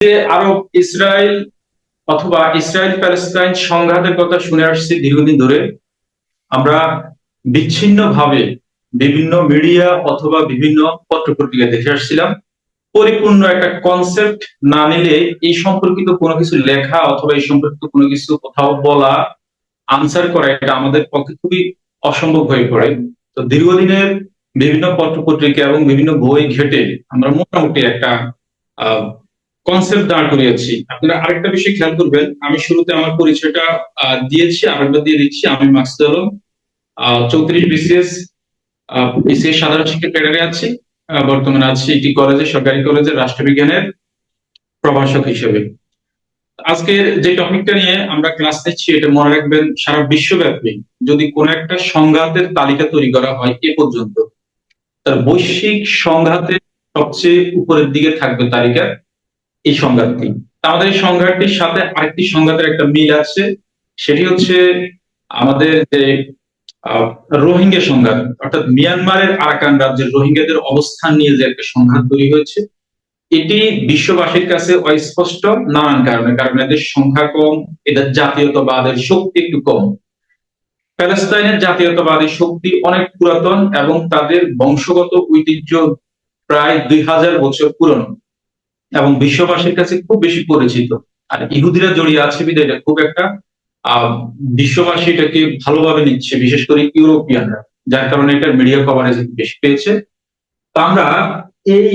যে Arab Israel অথবা Israel Palestine সংঘাতের কথা শুনে আসছি দীর্ঘদিন ধরে। আমরা বিচ্ছিন্নভাবে বিভিন্ন মিডিয়া অথবা বিভিন্ন পত্রপত্রিকায় দেখে আসছিলাম। পরিপূর্ণ একটা কনসেপ্ট না নিলে এই সম্পর্কিত কোনো কিছু লেখা অথবা এই সম্পর্কিত কোনো কিছু কোথাও বলা, আনসার করা এটা আমাদের পক্ষে খুবই অসম্ভব হয়ে পড়ে। তো দীর্ঘদিনের বিভিন্ন পত্রপত্রিকা এবং বিভিন্ন বই ঘেটে আমরা মোটামুটি একটা কনসেপ্ট দাঁড় করিয়েছি। আপনারা আরেকটা বিষয় খেয়াল করবেন, আমি শুরুতে আমার পরিচয়টা দিয়েছি, আরেকবার দিয়ে দিচ্ছি। আমি মাকসুদ আলম, 34 বিসিএস বিসিএস সাধারণ শিক্ষক ক্যাডারে আছি। বর্তমানে আছি একটি কলেজে, সরকারি কলেজের রাষ্ট্রবিজ্ঞানের প্রভাষক হিসেবে। আজকের যে টপিকটা নিয়ে আমরা ক্লাস নিচ্ছি এটা মনে রাখবেন, সারা বিশ্বব্যাপী যদি কোন একটা সংঘাতের তালিকা তৈরি করা হয় এ পর্যন্ত, তার বৈশ্বিক সংঘাতের সবচেয়ে উপরের দিকে থাকবে তালিকা এই সংঘাতটি। আমাদের এই সংঘাতটির সাথে আরেকটি সংঘাতের একটা মিল আছে, সেটি হচ্ছে আমাদের যে রোহিঙ্গা সংঘাত, অর্থাৎ মিয়ানমারের আরাকান রাজ্যের রোহিঙ্গাদের অবস্থান নিয়ে যে একটা সংঘাত তৈরি হয়েছে। এটি বিশ্ববাসীর কাছে অস্পষ্ট নানান কারণে, কারণ এদের সংখ্যা কম, এদের জাতীয়তাবাদের শক্তি একটু কম। প্যালেস্তাইনের জাতীয়তাবাদী শক্তি অনেক পুরাতন এবং তাদের বংশগত ঐতিহ্য প্রায় 2000 বছর পুরনো এবং বিশ্ববাসীর কাছে খুব বেশি পরিচিত। আর ইহুদিরা জড়িয়ে আছে বিধায় এটা খুব একটা আহ বিশ্ববাসী এটাকে ভালোভাবে নিচ্ছে, বিশেষ করে ইউরোপিয়ানরা, যার কারণে এটার মিডিয়া কভারেজ বেশি পেয়েছে। তো আমরা এই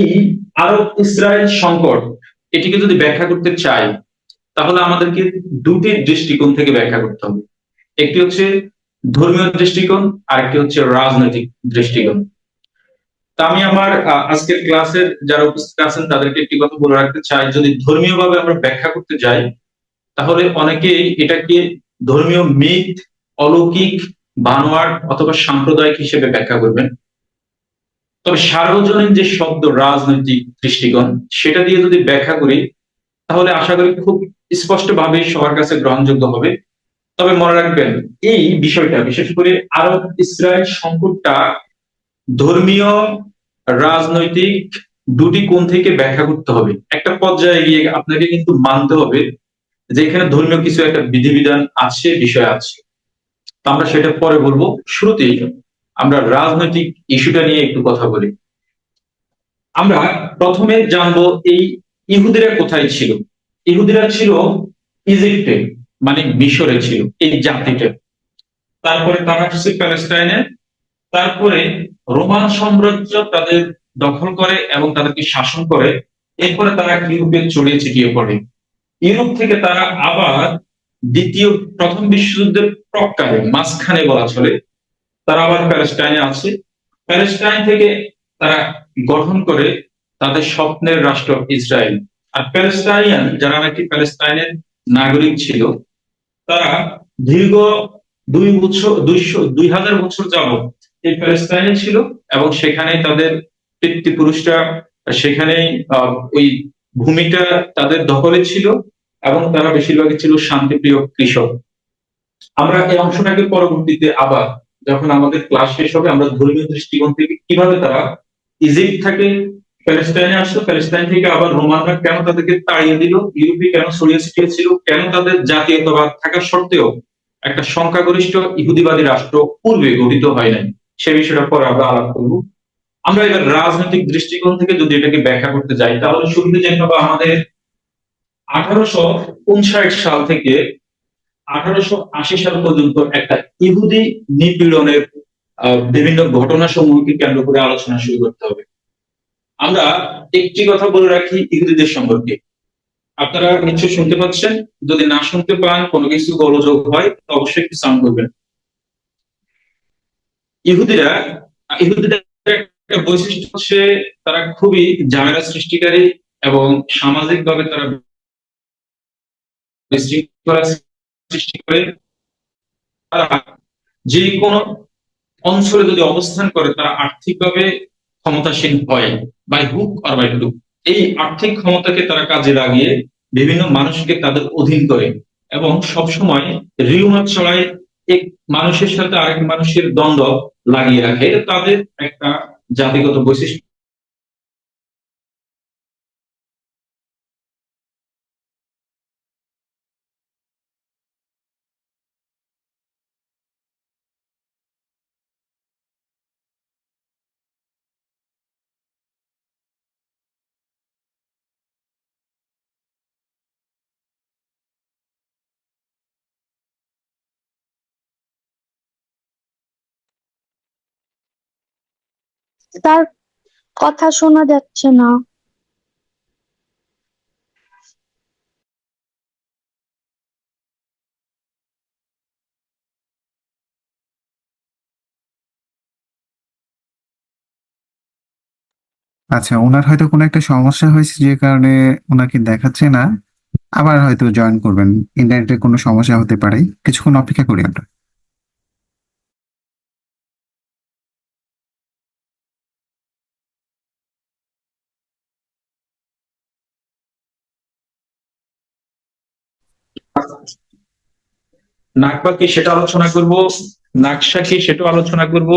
আরব ইসরায়েল সংকট এটিকে যদি ব্যাখ্যা করতে চাই, তাহলে আমাদেরকে দুটি দৃষ্টিকোণ থেকে ব্যাখ্যা করতে হবে। একটি হচ্ছে ধর্মীয় দৃষ্টিকোণ, আর একটি হচ্ছে রাজনৈতিক দৃষ্টিকোণ। তা আমি আমার আজকের ক্লাসের যারা উপস্থিত আছেন তাদেরকে একটি কথা বলে রাখতে চাই, যদি ধর্মীয় ভাবে আমরা ব্যাখ্যা করতে যাই তাহলে অনেকেই এটাকে ধর্মীয় মিথ, অলৌকিক, বানোয়াট অথবা সাম্প্রদায়িক হিসেবে ব্যাখ্যা করবেন। তবে সার্বজনীন যে শব্দ রাজনৈতিক দৃষ্টিকোণ, সেটা দিয়ে যদি ব্যাখ্যা করি তাহলে আশা করি খুব স্পষ্টভাবে সবার কাছে গ্রহণযোগ্য হবে। তবে মনে রাখবেন, এই বিষয়টা বিশেষ করে আরব ইসরায়েল সংকটটা ধর্মীয়, রাজনৈতিক দুটি কোণ থেকে ব্যাখ্যা করতে হবে। একটা পর্যায়ে গিয়ে আপনাকে কিন্তু মানতে হবে যে এখানে ধর্মীয় কিছু একটা বিধিবিধান আছে, বিষয় আছে। তো আমরা সেটা পরে বলবো। শুরুতেই আমরা রাজনৈতিক ইস্যুটা নিয়ে একটু কথা বলি। আমরা প্রথমে জানবো এই ইহুদিরা কোথায় ছিল। ইহুদিরা ছিল ইজিপ্টে, মানে মিশরে ছিল এই জাতিটা। তারপরে তারা আসছে প্যালেস্টাইনে। তারপরে রোমান সাম্রাজ্য তাদের দখল করে এবং তাদেরকে শাসন করে। এরপরে তারা ইউরোপে ছড়িয়ে ছিটিয়ে পড়ে। ইউরোপ থেকে তারা আবার প্রথম বিশ্বযুদ্ধের প্রাক্কালে, মাঝখানে বলা চলে, তারা আবার প্যালেস্টাইনে আছে। প্যালেস্টাইন থেকে তারা গঠন করে তাদের স্বপ্নের রাষ্ট্র ইসরায়েল। আর প্যালেস্টাইনিয়ান যারা নাকি প্যালেস্টাইনের নাগরিক ছিল, তারা দীর্ঘ 2000 বছর যাবত এই প্যালেস্টাইনে ছিল এবং সেখানে তাদের পিতৃপুরুষরা সেখানেই ওই ভূমিটা তাদের দখলে ছিল এবং তারা বেশিরভাগই ছিল শান্তিপ্রিয় কৃষক। আমরা এই অংশটাকে পরবর্তীতে আবার যখন আমাদের ক্লাস শেষ হবে, আমরা ধর্মীয় দৃষ্টিকোণ থেকে কিভাবে তারা ইজিপ্ট থেকে প্যালেস্টাইনে আসলো, প্যালেস্টাইন থেকে আবার রোমানরা কেন তাদেরকে তাড়িয়ে দিল, ইউরোপে কেন ছড়িয়ে ছিটিয়ে ছিল, কেন তাদের জাতীয়তাবাদ থাকা সত্ত্বেও একটা সংখ্যাগরিষ্ঠ ইহুদিবাদী রাষ্ট্র পূর্বে গঠিত হয় নাই, সে বিষয়টা পরে আমরা আলাপ করবো। আমরা এবার রাজনৈতিক দৃষ্টিকোণ থেকে যদি এটাকে ব্যাখ্যা করতে যাই, তাহলে শুরুতে জেনে নেবো আমাদের 1859 সাল থেকে 1880 সাল পর্যন্ত একটা ইহুদি নিপীড়নের বিভিন্ন ঘটনা সমূহকে কেন্দ্র করে আলোচনা শুরু করতে হবে। আমরা একটি কথা বলে রাখি ইহুদিদের সম্পর্কে, আপনারা নিশ্চয়ই শুনতে পাচ্ছেন, যদি না শুনতে পান, কোনো কিছু গোলযোগ হয় তো অবশ্যই একটু সাউন্ড করবেন। ইহুদিরা ইহুদিদের একটা বৈশিষ্ট্য হচ্ছে তারা খুবই ঝামেলা সৃষ্টিকারী এবং সামাজিক ভাবে তারা বিশৃঙ্খলা সৃষ্টি করে। তারা যে কোনো অঞ্চলে যদি অবস্থান করে তারা আর্থিকভাবে ক্ষমতাসীন হয়, বাই হুক আর বাই ক্রুক। এই আর্থিক ক্ষমতাকে তারা কাজে লাগিয়ে বিভিন্ন মানুষকে তাদের অধীন করে এবং সবসময় রিউমার চড়ায়, এক মানুষের সাথে আরেক মানুষের দ্বন্দ্ব লাগিয়ে রাখে। এটা তাদের একটা জাতিগত বৈশিষ্ট্য। তার কথা শোনা যাচ্ছে না। আচ্ছা, ওনার হয়তো কোনো একটা সমস্যা হয়েছে যে কারণে ওনাকে দেখাচ্ছে না। আবার হয়তো জয়েন করবেন। ইন্টারনেটের কোনো সমস্যা হতে পারে। কিছুক্ষণ অপেক্ষা করি আমরা। নাকবা কি সেটা আলোচনা করব, নাকশা কি সেটা আলোচনা করব,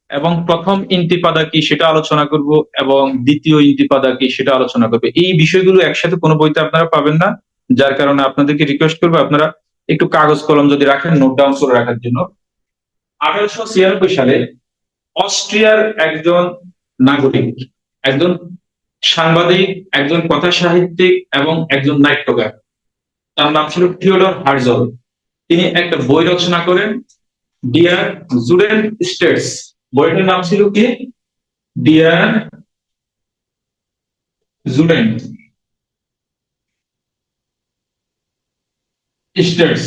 এবং প্রথম ইন্তিপাদা কি সেটা আলোচনা করব, এবং দ্বিতীয় ইন্তিপাদা কি সেটা আলোচনা করবে। এই বিষয়গুলো একসাথে কোনো বইতে আপনারা পাবেন না, যার কারণে আপনাদেরকে রিকোয়েস্ট করবো আপনারা একটু কাগজ কলম যদি রাখেন নোট ডাউন করে রাখার জন্য। 1896 সালে অস্ট্রিয়ার একজন নাগরিক, একজন সাংবাদিক, একজন কথা সাহিত্যিক এবং একজন নাট্যকার, তার নাম ছিল থিওডর হার্জল। তিনি একটা বই রচনা করেন, ডিয়ার জুডেন স্টেটস। বইটার নাম ছিল কি? Der Juden States.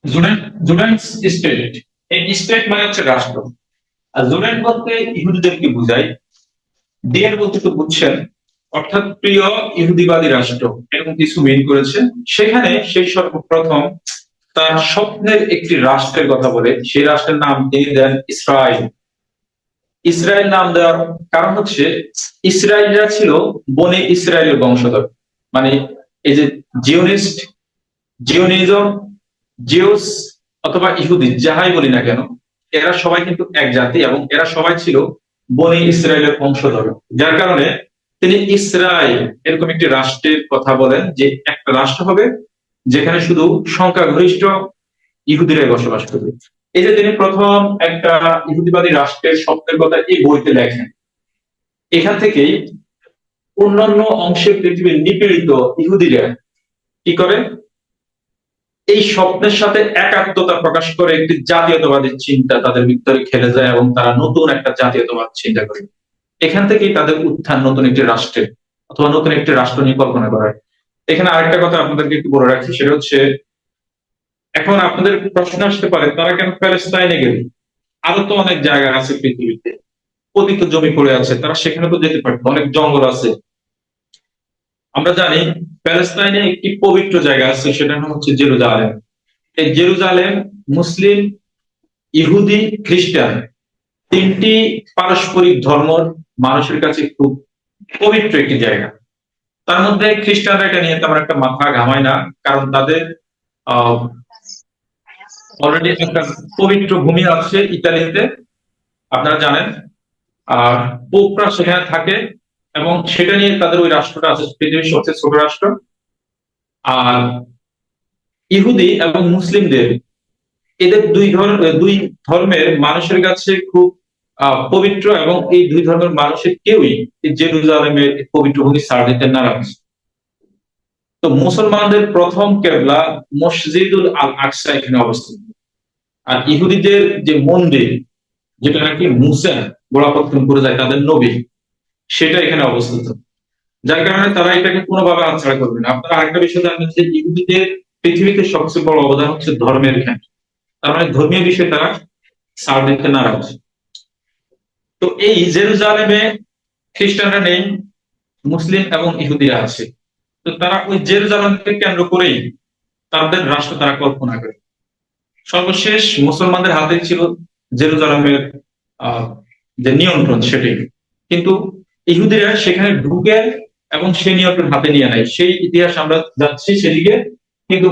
Juden, Juden State. এই স্টেট মানে হচ্ছে রাষ্ট্র। আর জুডেন বলতে ইহুদিদেরকে বুঝায়, ডিয়ার বলতে তো বুঝছেন, অর্থাৎ প্রিয় ইহুদিবাদী রাষ্ট্র, এরকম কিছু মিন করেছে। সেখানে সেই সর্বপ্রথম তার স্বপ্নের একটি রাষ্ট্রের কথা বলে, সেই রাষ্ট্রের নাম তিনি দেন ইসরায়েল। ইসরায়েল নাম দেওয়ার কারণ হচ্ছে ইসরায়েলরা ছিল বনে ইসরায়েলের বংশধর। মানে এই যে জিওনিস্ট, জিওনিজম, জিউস অথবা ইহুদি যাহাই বলি না কেন, এরা সবাই কিন্তু এক জাতি এবং এরা সবাই ছিল বনে ইসরায়েলের বংশধর। যার কারণে তিনি ইসরায়েল এরকম একটি রাষ্ট্রের কথা বলেন, যে একটা রাষ্ট্র হবে যেখানে শুধু সংখ্যাগরিষ্ঠ ইহুদিরাই বসবাস করবে। এই যে তিনি প্রথম একটা ইহুদিবাদী রাষ্ট্রের স্বপ্নের কথা এই বইতে লেখেন। এখান থেকেই অন্যান্য অংশের পৃথিবীর নিপীড়িত ইহুদিরা কি করে, এই স্বপ্নের সাথে একাত্মতা প্রকাশ করে একটি জাতীয়তাবাদী চিন্তা তাদের ভিতরে খেলে যায় এবং তারা নতুন একটা জাতীয়তাবাদ চিন্তা করে। এখান থেকেই তাদের উত্থান নতুন একটি রাষ্ট্রের অথবা নতুন একটি রাষ্ট্র নিয়ে কল্পনা করার। এখানে আরেকটা কথা আপনাদেরকে একটু বলে রাখি, সেটা হচ্ছে এখন আপনাদের প্রশ্ন আসতে পারে তারা কেন প্যালেস্তাইনে গেল, আরো তো অনেক জায়গা আছে পৃথিবীতে, পতিত জমি পড়ে আছে, তারা সেখানে তো যেতে পারতো, অনেক জঙ্গল আছে। আমরা জানি প্যালেস্তাইনে একটি পবিত্র জায়গা আছে, সেটার নাম হচ্ছে জেরুজালেম। এই জেরুজালেম মুসলিম, ইহুদি, খ্রিস্টান তিনটি পারস্পরিক ধর্মের মানুষের কাছে খুব পবিত্র একটি জায়গা। তার মধ্যে খ্রিস্টানরা এটা নিয়ে তেমন একটা মাথা ঘামায় না, কারণ তাদের অলরেডি একটা পবিত্র ভূমি আছে ইতালিতে, আপনারা জানেন। আর পোপরা সেখানে থাকে এবং সেটা নিয়ে তাদের ওই রাষ্ট্রটা আছে পৃথিবীর সবচেয়ে ছোট রাষ্ট্র। আর ইহুদি এবং মুসলিমদের, এদের দুই ধর্মের মানুষের কাছে খুব পবিত্র, এবং এই দুই ধর্মের মানুষের কেউই এই জেরুজালেমের পবিত্র ভূমি ছাড় দিতে নারাজ। তো মুসলমানদের প্রথম কেবলা মসজিদুল আল আকসা এখানে অবস্থিত। আর ইহুদিদের যে মন্দির, যেটা নাকি মুসা গোড়াপত্তন করে যায় তাদের নবী, সেটা এখানে অবস্থিত। যার কারণে তারা এটাকে কোনোভাবে হাতছাড়া করবে না। আপনারা আরেকটা বিষয় জানবেন যে ইহুদিদের পৃথিবীতে সবচেয়ে বড় অবদান হচ্ছে ধর্মের জ্ঞান। তার মানে ধর্মীয় বিষয়ে তারা ছাড় দিতে নারাজ। তো এই জেরুজালেমে খ্রিস্টানরা নেই, মুসলিম এবং ইহুদিরা আছে। তো তারা ওই জেরুজালেমকে কেন্দ্র করেই তাদের রাষ্ট্র তারা কল্পনা করে। সর্বশেষ মুসলমানদের হাতে ছিল জেরুজালেমের আহ যে নিয়ন্ত্রণ সেটাই, কিন্তু ইহুদিরা সেখানে ঢুকে এবং সেই নিয়ন্ত্রণ হাতে নিয়ে নেয়। সেই ইতিহাস আমরা যাচ্ছি সেদিকে। কিন্তু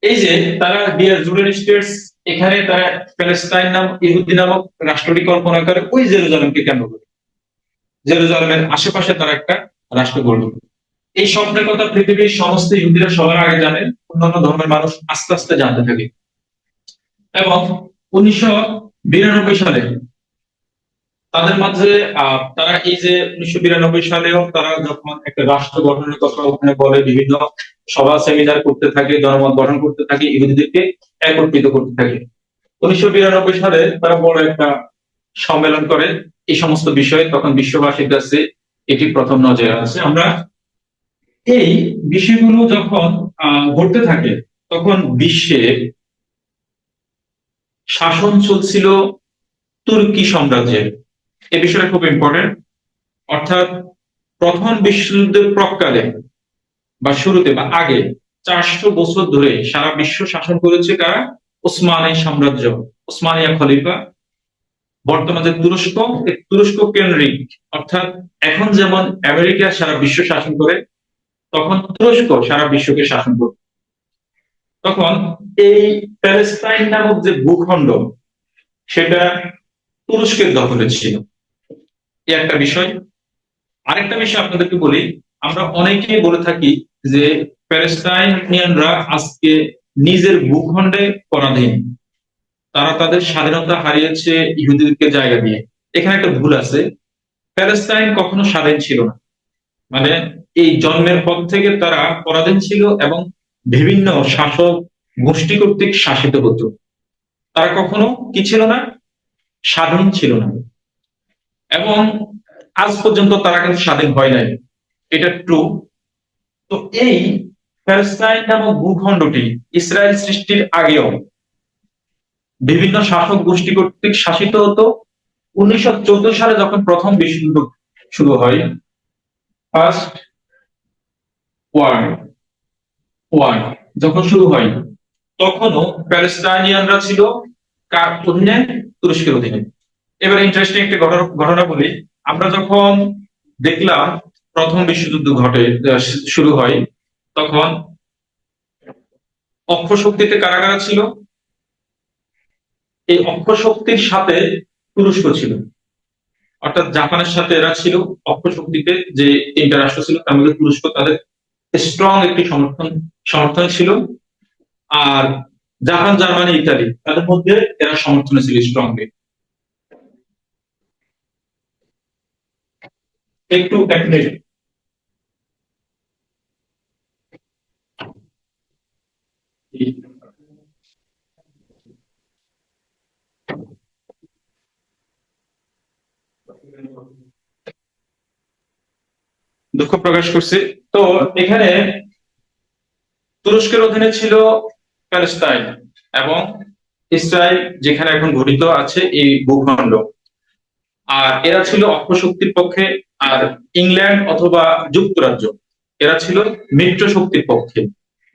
এই যে তারা ডিয়ার জুডেন স্টেটস, এখানে তারা প্যালেস্তাইন নাম ইহুদি নামক রাষ্ট্রটি কল্পনা করে ওই জেরুজালেমকে কেন্দ্র করে। জেরুজালেমের আশেপাশে তারা একটা রাষ্ট্র গড়ল। এই স্বপ্নের কথা পৃথিবীর সমস্ত ইহুদিরা সবার আগে জানে, অন্যান্য ধর্মের মানুষ আস্তে আস্তে জানতে থাকে। এবং 1992 সালে তাদের মাঝে তারা এই যে 1992 সালেও তারা যখন একটা রাষ্ট্র গঠনের কথা ওখানে বলে, বিভিন্ন সভা সেমিনার করতে থাকে, জনমত গঠন করতে থাকে, ইহুদিদেরকে একত্রিত করতে থাকে। 1992 সালে তারা বড় একটা সম্মেলন করে এই সমস্ত বিষয়ে, তখন বিশ্ববাসীর কাছে এটি প্রথম নজরে আসে। আমরা এই বিষয়গুলো যখন ঘটতে থাকে, তখন বিশ্বে শাসন চলছিল তুর্কি সাম্রাজ্যের। এই বিষয়টা খুব ইম্পর্টেন্ট। অর্থাৎ প্রথম বিশ্বযুদ্ধের প্রাক্কালে বা শুরুতে বা আগে 400 বছর ধরে সারা বিশ্ব শাসন করেছে কারা? ওসমানী সাম্রাজ্য, ওসমানিয়া খলিফা। বর্তমানে তুরস্ক, তুরস্ক কেন্দ্রিক, অর্থাৎ এখন যেমন আমেরিকা সারা বিশ্ব শাসন করে, তখন তুরস্ক সারা বিশ্বকে শাসন করে। তখন এই প্যালেস্টাইন নামক যে ভূখণ্ড, সেটা তুরস্কের দখলে ছিল। এই একটা বিষয়। আরেকটা বিষয় আপনাদেরকে বলি, আমরা অনেকেই বলে থাকি যে প্যালেস্টাইনিয়ানরা আজকে নিজের ভূখণ্ডে পরাধীন, তারা তাদের স্বাধীনতা হারিয়েছে ইহুদিদেরকে জায়গা দিয়ে। এখানে একটা ভুল আছে। প্যালেস্টাইন কখনো স্বাধীন ছিল না। মানে এই জন্মের পর থেকে তারা পরাধীন ছিল এবং বিভিন্ন শাসক গোষ্ঠী কর্তৃক শাসিত হতো। তারা কখনো কি ছিল না? স্বাধীন ছিল না। এবং আজ পর্যন্ত তারা কিন্তু স্বাধীন হয় নাই, এটা ট্রু। তো এই প্যালেস্টাইন নামক ভূখণ্ডটি ইসরায়েল সৃষ্টির আগেও বিভিন্ন শাসক গোষ্ঠী কর্তৃক শাসিত হতো। 1914 সালে যখন প্রথম বিশ্বযুদ্ধ শুরু হয়, ফার্স্ট ওয়ার্ল্ড ওয়ার যখন শুরু হয়, তখনও প্যালেস্টাইনিয়ানরা ছিল কার অধীনে? তুরস্কের অধীনে। এবার ইন্টারেস্টিং একটা ঘটনা বলি। আমরা যখন দেখলাম প্রথম বিশ্বযুদ্ধ শুরু হয়, তখন অক্ষ শক্তিতে কারা কারা ছিল? এই অক্ষ শক্তির সাথে তুরস্ক ছিল, অর্থাৎ জাপানের সাথে এরা ছিল। অক্ষ শক্তিতে যে তিনটা রাষ্ট্র ছিল, তার মধ্যে তুরস্ক তাদের স্ট্রং একটি সমর্থন ছিল। আর জাপান, জার্মানি, ইতালি তাদের মধ্যে এরা সমর্থনে ছিল স্ট্রংলি। একটু এক মিনিট। দুঃখ প্রকাশ করছি। তো এখানে তুরস্কের অধীনে ছিল প্যালেস্টাইন এবং ইসরায়েল, যেখানে এখন গঠিত আছে এই ভূখণ্ড। আর এরা ছিল অক্ষশক্তির পক্ষে। আর ইংল্যান্ড অথবা যুক্তরাজ্য, এরা ছিল মিত্র শক্তির পক্ষে।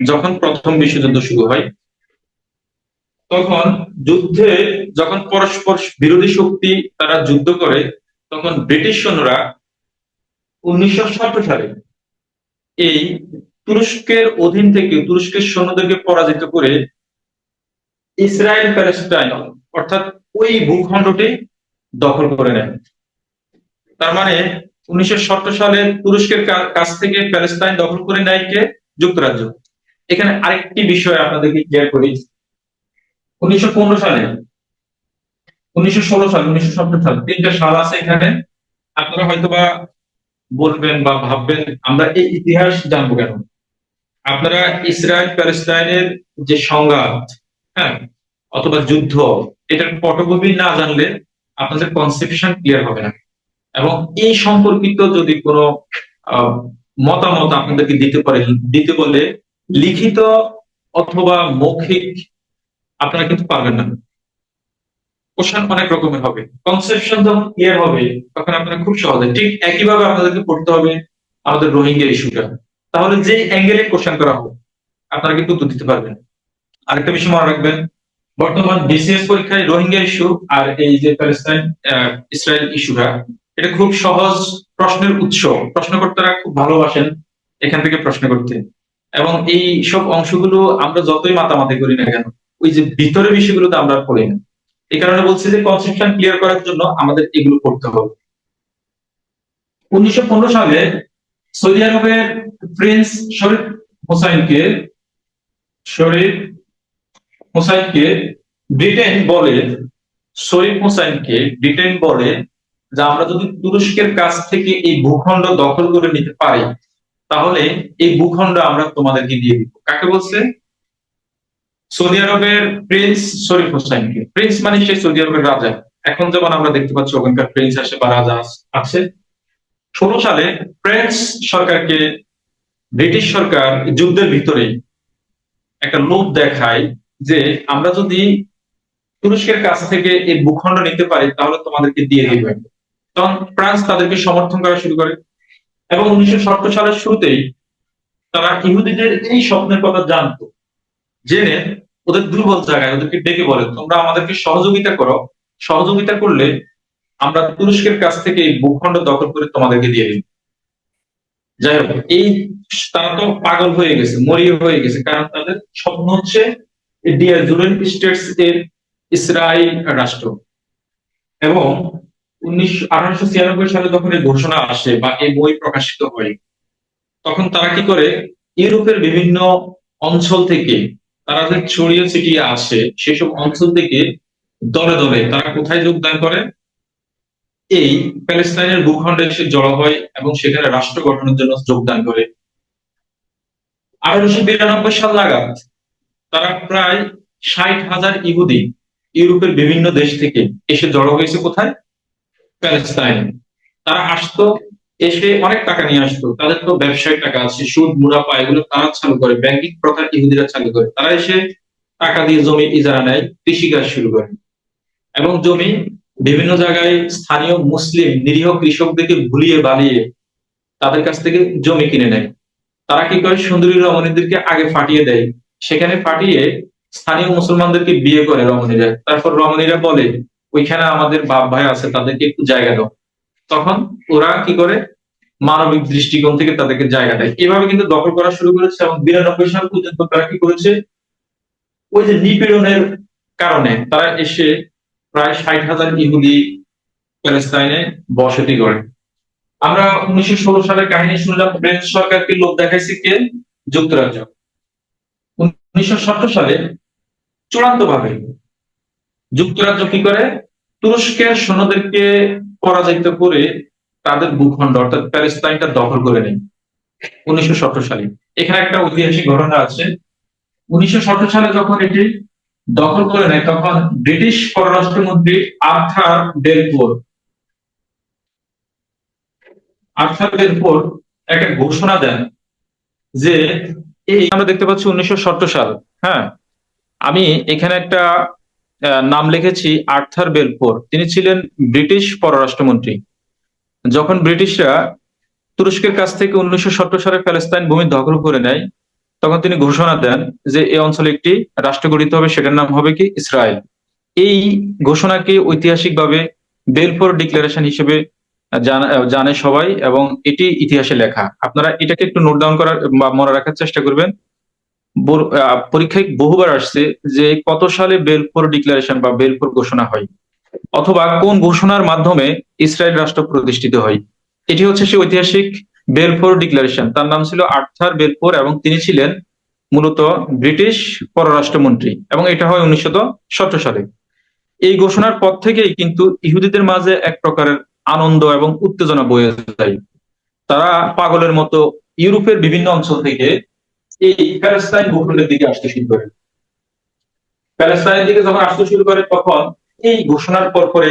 যখন প্রথম বিশ্বযুদ্ধ শুরু হয়, তখন যুদ্ধে যখন পরস্পর বিরোধী শক্তি তারা যুদ্ধ করে, তখন ব্রিটিশ সৈন্যরা 1917 সালে এই তুরস্কের অধীন থেকে তুরস্কের সৈন্যদেরকে পরাজিত করে ইসরায়েল প্যালেস্টাইন, অর্থাৎ ওই ভূখণ্ডটি দখল করে নেয়। তার মানে 1917 সালে তুরস্কের কাছ থেকে প্যালেস্টাইন দখল করে নেয় কে? যুক্তরাজ্য। এখানে আরেকটি বিষয় আপনাদেরকে ক্লিয়ার করি। 1915 সালে, 1916 সালে, 1917 সালে, তিনটা সাল আছে এখানে। আপনারা হয়তোবা বলবেন বা ভাববেন আমরা এই ইতিহাস জানবো কেন? আপনারা ইসরায়েল প্যালেস্টাইনের যে সংঘাত, হ্যাঁ, অথবা যুদ্ধ, এটার পটভূমি না জানলে আপনাদের কনসেপশন ক্লিয়ার হবে না। এবং এই সম্পর্কিত যদি কোনো মতামত আপনাদেরকে দিতে বলে লিখিত অথবা মৌখিক, আপনারা কিন্তু পারবেন না। কোশ্চেন অনেক রকমের হবে, কনসেপশন যখন ক্লিয়ার হবে তখন আপনারা খুব সহজে, ঠিক একইভাবে আপনাদেরকে পড়তে হবে আমাদের রোহিঙ্গা ইস্যুটা। তাহলে যে অ্যাঙ্গেলে কোশ্চেন করা হোক আপনারা কিন্তু উত্তর দিতে পারবেন। আরেকটা বিষয় মনে রাখবেন, বর্তমান বিসিএস পরীক্ষায় রোহিঙ্গা ইস্যু আর এই যে প্যালেস্টাইন ইসরায়েল ইস্যুটা, এটা খুব সহজ প্রশ্নের উৎস। প্রশ্নকর্তারা খুব ভালোবাসেন এখান থেকে প্রশ্ন করতে। এবং এই সব অংশগুলো আমরা যতই মাতামাতি করি না কেন, ওই যে ভিতরের বিষয়গুলোতে আমরা পড়ি না। এই কারণে বলছি যে কনসেপশন ক্লিয়ার করার জন্য আমাদের এগুলো পড়তে হবে। 1915 সালে সৌদি আরবের প্রিন্স শরীফ হোসাইনকে ব্রিটেন বলে যে আমরা যদি তুরস্কের কাছ থেকে এই ভূখণ্ড দখল করে নিতে পারি, তাহলে এই ভূখণ্ড আমরা তোমাদেরকে দিয়ে দিব। কাকে বলছে? সৌদি আরবের প্রিন্স শরীফ হোসাইনকে। প্রিন্স মানে সেই সৌদি আরবের রাজা। এখন যেমন আমরা দেখতে পাচ্ছি ওখানকার প্রিন্স আসে বা রাজা আছে। 16 সালে ফ্রেঞ্চ সরকারকে ব্রিটিশ সরকার যুদ্ধের ভিতরেই একটা লোভ দেখায় যে আমরা যদি তুরস্কের কাছ থেকে এই ভূখণ্ড নিতে পারি তাহলে তোমাদেরকে দিয়ে দিবে। তখন ফ্রান্স তাদেরকে সমর্থন করা শুরু করে এবং 1970 সালের শুরুতেই তারা ইহুদিদের এই স্বপ্নের কথা জানতো, জেনে ওদের দুর্বল জায়গায় ওদেরকে ডেকে বলে তোমরা আমাদেরকে সহযোগিতা করো, সহযোগিতা করলে আমরা তুরস্কের কাছ থেকে এই ভূখণ্ড দখল করে তোমাদেরকে দিয়ে দিই। যাই হোক, এই তারা তো পাগল হয়ে গেছে, মরিয়া হয়ে গেছে, কারণ তাদের স্বপ্ন হচ্ছে ডিয়ার জুরেন স্টেটস এর ইসরায়েল রাষ্ট্র। এবং 1896 সালে যখন এই ঘোষণা আসে বা এই বই প্রকাশিত হয়, তখন তারা কি করে ইউরোপের বিভিন্ন অঞ্চল থেকে তারা যে ছড়িয়ে ছিটিয়ে আসে সেসব অঞ্চল থেকে দলে দলে তারা কোথায় যোগদান করে, এই প্যালেস্টাইনের ভূখণ্ডে এসে জড়ো হয় এবং সেখানে রাষ্ট্র গঠনের জন্য যোগদান করে। 1892 সাল নাগাদ তারা প্রায় 60,000 ইহুদি ইউরোপের বিভিন্ন দেশ থেকে এসে জড়ো হয়েছে কোথায়, প্যালেস্টাইন। তারা আসতো, এসে অনেক টাকা নিয়ে আসতো, তাদের তো ব্যবসায়িক টাকা আছে, সুদ মুনাফা এগুলো তারা চালু করে, ব্যাংকিং প্রথা ইহুদিরা চালু করে। তারা এসে টাকা দিয়ে জমি ইজারা নেয়, কৃষিকাজ শুরু করে এবং জমি বিভিন্ন জায়গায় স্থানীয় মুসলিম নিরীহ কৃষকদেরকে ভুলিয়ে বানিয়ে তাদের কাছ থেকে জমি কিনে নেয়। তারা কি করে সুন্দরী রমণীদেরকে আগে ফাটিয়ে দেয়, সেখানে ফাটিয়ে স্থানীয় মুসলমানদেরকে বিয়ে করে রমণীরা। তারপর রমণীরা বলে ওইখানে আমাদের বাপ ভাই আছে, তাদেরকে একটু জায়গা দাও। তখন ওরা কি করে মানবিক দৃষ্টিকোণ থেকে তাদেরকে জায়গা দেয়। এভাবে কিন্তু দখল করা শুরু করেছে এবং 92 সাল পর্যন্ত তারা কি করেছে, ওই যে নিপীড়নের কারণে তারা এসে প্রায় 60,000 ইহুদি প্যালেস্তাইনে বসতি করে। আমরা 1916 সালের কাহিনী শুনলাম, ফ্রেঞ্চ সরকারকে লোভ দেখাইছে কে, যুক্তরাজ্য। 1970 সালে চূড়ান্ত ভাবে যুক্তরাজ্য কি করে, তুরস্কের সৈন্যদেরকে পরাজিত করে তাদের ভূখণ্ড অর্থাৎ প্যালেস্তাইনটা দখল করে নেয় 1970 সালে। এখানে একটা ঐতিহাসিক ঘটনা আছে। 1970 সালে যখন এটি দখল করে নেয় তখন ব্রিটিশ পররাষ্ট্রমন্ত্রী আর্থার বেলফোর একটা ঘোষণা দেন যে এই আমরা দেখতে পাচ্ছি 1970 সাল। হ্যাঁ, আমি এখানে একটা নাম লিখেছি আর্থার বেলফোর। তিনি ছিলেন ব্রিটিশ পররাষ্ট্রমন্ত্রী। যখন ব্রিটিশরা তুরস্কের কাছ থেকে 1970 সালে প্যালেস্তাইন ভূমি দখল করে নেয়, তখন তিনি ঘোষণা দেন যে এই অঞ্চলে একটি রাষ্ট্র গঠিত হবে, সেটার নাম হবে কি, ইসরায়েল। এই ঘোষণাকে ঐতিহাসিকভাবে বেলফোর ডিক্লারেশন হিসেবে জানে সবাই এবং এটি ইতিহাসে লেখা। আপনারা এটাকে একটু নোট ডাউন করার বা মনে রাখার চেষ্টা করবেন। পরীক্ষায় বহুবার আসছে যে কত সালে বেলফোর ডিক্লারেশন বা বেলফোর ঘোষণা হয় অথবা কোন ঘোষণার মাধ্যমে ইসরায়েল রাষ্ট্র প্রতিষ্ঠিত হয়। এটি হচ্ছে সেই ঐতিহাসিক বেলফোর ডিক্লারেশন। তার নাম ছিল আর্থার বেলফোর এবং তিনি ছিলেন মূলত ব্রিটিশ পররাষ্ট্রমন্ত্রী এবং এটা হয় 1970 সালে। এই ঘোষণার পর থেকেই কিন্তু ইহুদিদের মাঝে এক প্রকারের আনন্দ এবং উত্তেজনা বয়ে যায়। তারা পাগলের মতো ইউরোপের বিভিন্ন অঞ্চল থেকে এই প্যালেস্তাইন ভূখণ্ডের দিকে আসতে শুরু করে। প্যালেস্তাইনের দিকে যখন আসতে শুরু করে তখন এই ঘোষণার পর পরে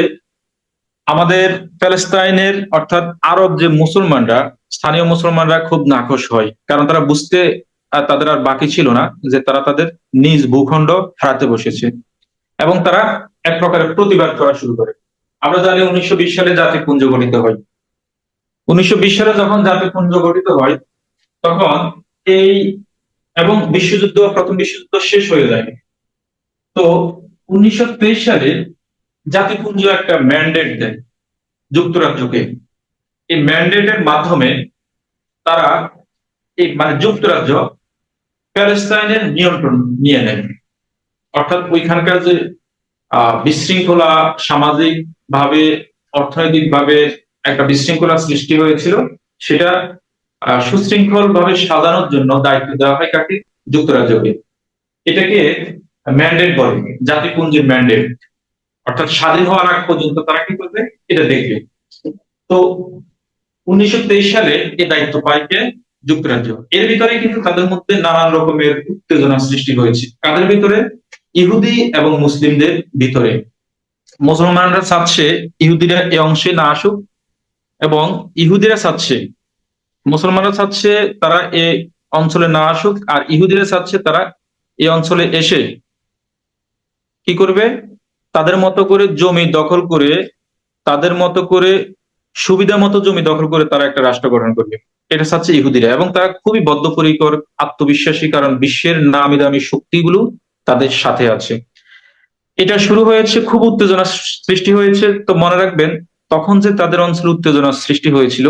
আমাদের প্যালেস্তাইনের অর্থাৎ আরব যে মুসলমানরা, স্থানীয় মুসলমানরা খুব নাখোশ হয়, কারণ তারা বুঝতে তাদের আর বাকি ছিল না যে তারা তাদের নিজ ভূখণ্ড হারাতে বসেছে এবং তারা এক প্রকারের প্রতিবাদ করা শুরু করে। আমরা জানি 1920 সালে জাতিপুঞ্জ গঠিত হয়। 1920 সালে যখন জাতিপুঞ্জ গঠিত হয় তখন এই এবং প্রথম বিশ্বযুদ্ধ শেষ হয়ে যায়। তো 1923 সালে জাতিপুঞ্জ একটা ম্যান্ডেট দেয় যুক্তরাজ্যকে। এই ম্যান্ডেটের মাধ্যমে তারা এই যুক্তরাজ্য প্যালেস্তাইনের নিয়ন্ত্রণ নিয়ে নেয়। অর্থাৎ ওইখানকার যে বিশৃঙ্খলা, সামাজিক ভাবে অর্থনৈতিক ভাবে একটা বিশৃঙ্খলা সৃষ্টি হয়েছিল, সেটা সুশৃঙ্খল ভাবে সাজানোর জন্য দায়িত্ব দেওয়া হয় কাকে, যুক্তরাজ্যকে। এটাকে ম্যান্ডেট বলে, জাতিপুঞ্জের ম্যান্ডেট। অর্থাৎ স্বাধীন হওয়ার আগ পর্যন্ত তারা কি করবে, এটা দেখবে। তো 1923 সালে এই দায়িত্ব পায় কে, যুক্তরাজ্য। এর ভিতরে কিন্তু তাদের মধ্যে নানান রকমের উত্তেজনা সৃষ্টি হয়েছে। কাদের ভিতরে, ইহুদি এবং মুসলিমদের ভিতরে। মুসলমানরা চাচ্ছে ইহুদিরা এই অংশে না আসুক, এবং ইহুদিরা চাচ্ছে, মুসলমানরা চাচ্ছে তারা এই অঞ্চলে না আসুক, আর ইহুদিরা চাচ্ছে তারা এই অঞ্চলে এসে কি করবে, তাদের মতো করে জমি দখল করে, তাদের মতো করে সুবিধা মতো জমি দখল করে তারা একটা রাষ্ট্র গঠন করবে। এটা চাচ্ছে ইহুদিরা, এবং তারা খুবই বদ্ধপরিকর, আত্মবিশ্বাসী, কারণ বিশ্বের নামি দামি শক্তিগুলো তাদের সাথে আছে। এটা শুরু হয়েছে, খুব উত্তেজনা সৃষ্টি হয়েছে। তো মনে রাখবেন, তখন যে তাদের অঞ্চলে উত্তেজনা সৃষ্টি হয়েছিল,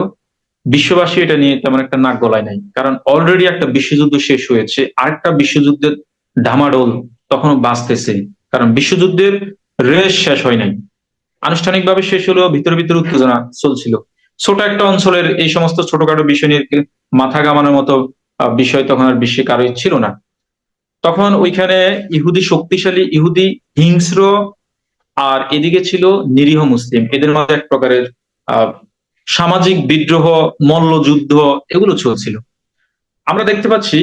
বিশ্ববাসী এটা নিয়ে তেমন একটা নাক গলায় নাই, কারণ অলরেডি একটা বিশ্বযুদ্ধ শেষ হয়েছে, আরেকটা বিশ্বযুদ্ধের ঢামাডোল তখনও বাঁচতেছে, কারণ বিশ্বযুদ্ধের রেশ শেষ হয় নাই। আনুষ্ঠানিকভাবে শেষ হলেও ভিতরে ভিতরে উত্তেজনা চলছিল। ছোট একটা অঞ্চলের এই সমস্ত ছোটখাটো বিষয় নিয়ে মাথা ঘামানোর মতো বিষয় তখন আর বিশ্বে কারোই ছিল না। তখন ওইখানে ইহুদি শক্তিশালী, ইহুদি হিংস্র, আর এদিকে ছিল নিরীহ মুসলিম। এদের মধ্যে এক প্রকারের আহ সামাজিক বিদ্রোহ, মল্লযুদ্ধ এগুলো চলছিল। আমরা দেখতে পাচ্ছি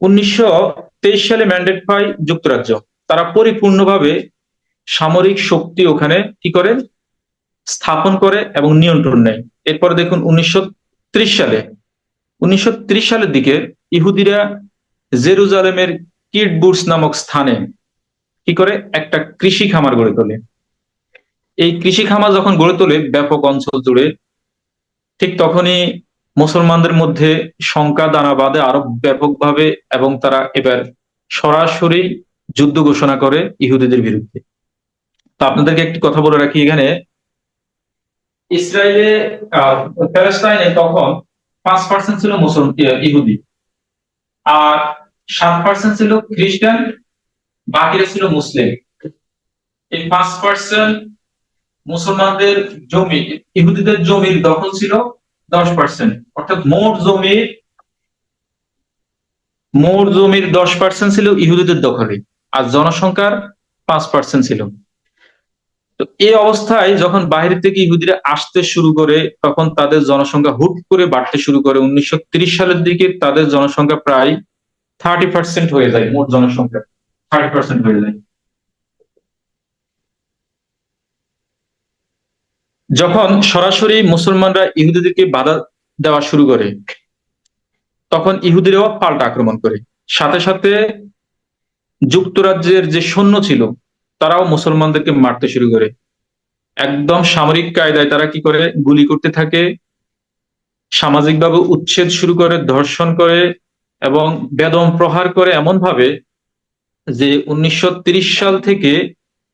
1923 সালে ম্যান্ডেট পায় যুক্তরাজ্য। তারা পরিপূর্ণভাবে সামরিক শক্তি ওখানে কি করে, স্থাপন করে এবং নিয়ন্ত্রণ নেয়। এরপরে দেখুন 1930 সালে, 1930 সালের দিকে ইহুদিরা জেরুজালেমের কিডবুটস নামক স্থানে কি করে, একটা কৃষি খামার গড়ে তোলে। এই কৃষি খামার যখন গড়ে তোলে ব্যাপক অঞ্চল জুড়ে, ঠিক তখনই মুসলমানদের মধ্যে শঙ্কা দানা বাঁধে আরো ব্যাপকভাবে, এবং তারা এবার সরাসরি যুদ্ধ ঘোষণা করে ইহুদিদের বিরুদ্ধে। তো আপনাদেরকে একটি কথা বলে রাখি এখানে, ইসরায়েলে প্যালেস্টাইনে তখন 5% ছিল মুসলমান, ইহুদি, আর 7% ছিল খ্রিস্টান, বাকিরা ছিল মুসলিম। এই 5% মুসলমানদের জমি, ইহুদিদের জমির দখল ছিল 10%, অর্থাৎ মোট জমির 10% ছিল ইহুদিদের দখলে, আর জনসংখ্যার 5% ছিল। তো এই অবস্থায় যখন বাইরে থেকে ইহুদিরা আসতে শুরু করে, তখন তাদের জনসংখ্যা হুট করে বাড়তে শুরু করে। 1930 সালের দিকে তাদের জনসংখ্যা প্রায় 30% হয়ে যায়, মোট জনসংখ্যা 30% হয়ে যায়। যখন সরাসরি মুসলমানরা ইহুদিদেরকে বাধা দেওয়া শুরু করে, তখন ইহুদিরাও পাল্টা আক্রমণ করে। সাথে সাথে যুক্তরাজ্যের যে সৈন্য ছিল, তারাও মুসলমানদেরকে মারতে শুরু করে। একদম সামরিক কায়দায় তারা কি করে, গুলি করতে থাকে, সামাজিকভাবে উচ্ছেদ শুরু করে, ধর্ষণ করে, এবং বেদম প্রহার করে, এমন ভাবে যে 1930 সাল থেকে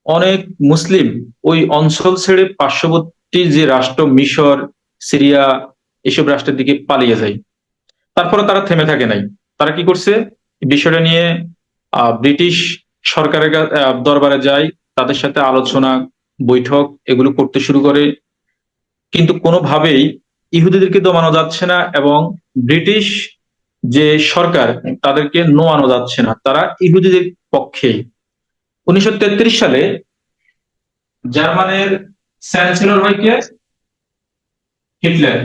অনেক মুসলিম ওই অঞ্চল ছেড়ে পার্শ্ববর্তী যে রাষ্ট্র মিশর, সিরিয়া, এসব রাষ্ট্রের দিকে পালিয়ে যায়। তারপরে তারা থেমে থাকে নাই। তারা কি করছে, বিষয়টা নিয়ে ব্রিটিশ সরকারের দরবারে যায়, তাদের সাথে আলোচনা, বৈঠক এগুলো করতে শুরু করে, কিন্তু কোনোভাবেই ইহুদিদেরকে দমানো যাচ্ছে না, এবং ব্রিটিশ যে সরকার তাদেরকে নোয়ানো যাচ্ছে না, তারা ইহুদিদের পক্ষে। 1933 সালে জার্মানের চ্যান্সেলর হয় কে, হিটলার।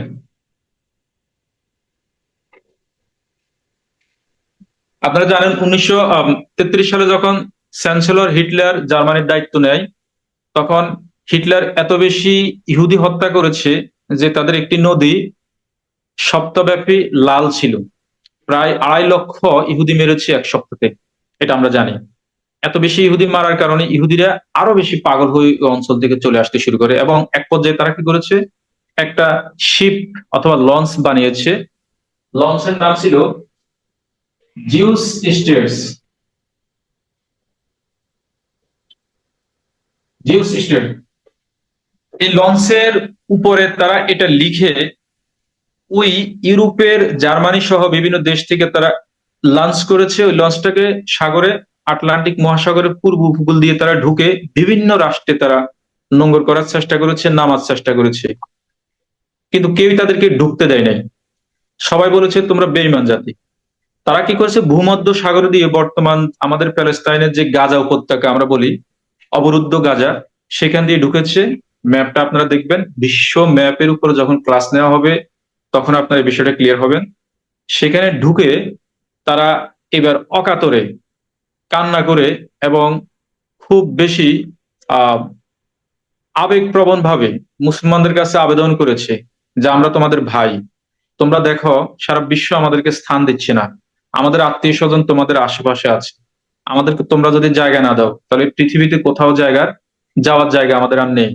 আপনারা জানেন 1933 সালে যখন চ্যান্সেলর হিটলার জার্মানির দায়িত্ব নেয়, তখন হিটলার এত বেশি ইহুদি হত্যা করেছে যে তাদের একটি নদী সপ্তাহব্যাপী লাল ছিল। প্রায় 2.5 লক্ষ ইহুদি মেরেছে এক সপ্তাহে, এটা আমরা জানি। এত বেশি ইহুদি মারার কারণে ইহুদিরা আরো বেশি পাগল হয়ে ওই অঞ্চল থেকে চলে আসতে শুরু করে, এবং এক পর্যায়ে তারা কি করেছে, একটা শিপ অথবা লঞ্চ বানিয়েছে। লঞ্চের নাম ছিল জিউস স্টেটস, জিউস স্টেট। এই লঞ্চের উপরে তারা এটা লিখে ওই ইউরোপের জার্মানি সহ বিভিন্ন দেশ থেকে তারা লঞ্চ করেছে। ওই লঞ্চটাকে সাগরে, আটলান্টিক মহাসাগরের পূর্ব উপকূল দিয়ে তারা ঢুকে বিভিন্ন রাষ্ট্রে তারা নোঙ্গর করার চেষ্টা করেছে, নামার চেষ্টা করেছে, কিন্তু কেউই তাদেরকে ঢুকতে দেয় নাই। সবাই বলেছে তোমরা বেঈমান জাতি। তারা কি করেছে, ভূমধ্য সাগর দিয়ে বর্তমান আমাদের প্যালেস্তাইনের যে গাজা উপত্যকা আমরা বলি, অবরুদ্ধ গাজা, সেখান দিয়ে ঢুকেছে। ম্যাপটা আপনারা দেখবেন, বিশ্ব ম্যাপের উপর যখন ক্লাস নেওয়া হবে তখন আপনার এই বিষয়টা ক্লিয়ার হবেন। সেখানে ঢুকে তারা এবার অকাতরে কান্না করে, এবং খুব বেশি আহ আবেগপ্রবণ ভাবে মুসলমানদের কাছে আবেদন করেছে যে আমরা তোমাদের ভাই, তোমরা দেখো সারা বিশ্ব আমাদেরকে স্থান দিচ্ছে না, আমাদের আত্মীয় স্বজন তোমাদের আশেপাশে আছে, আমাদেরকে তোমরা যদি জায়গা না দাও তাহলে পৃথিবীতে কোথাও যাওয়ার জায়গা আমাদের আর নেই।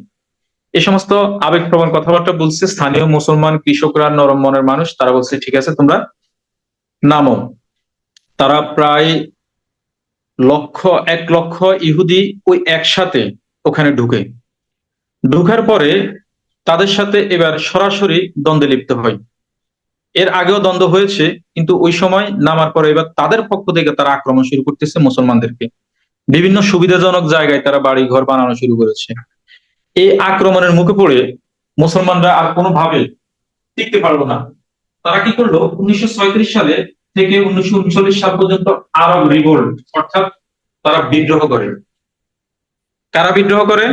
এই সমস্ত আবেগপ্রবণ কথাবার্তা বলছে স্থানীয় মুসলমান কৃষকরা, নরম মনের মানুষ, তারা বলছে ঠিক আছে তোমরা নামো। তারা প্রায় 1 লক্ষ ইহুদি ওই একসাথে ওখানে ঢুকার পরে তাদের সাথে এবার সরাসরি দ্বন্দ্বে লিপ্ত হয়। এর আগেও দ্বন্দ্ব হয়েছে, কিন্তু ওই সময় নামার পরে এবার তাদের পক্ষ থেকে তারা আক্রমণ শুরু করতেছে মুসলমানদেরকে। বিভিন্ন সুবিধাজনক জায়গায় তারা বাড়ি ঘর বানানো শুরু করেছে। এই আক্রমণের মুখে পড়ে মুসলমানরা আর কোনোভাবে টিকতে পারলো না। তারা কি করলো, 1937 সালে থেকে 1939 সাল পর্যন্ত আরব রিভোল্ট, অর্থাৎ তারা বিদ্রোহ করে। কারা বিদ্রোহ করে?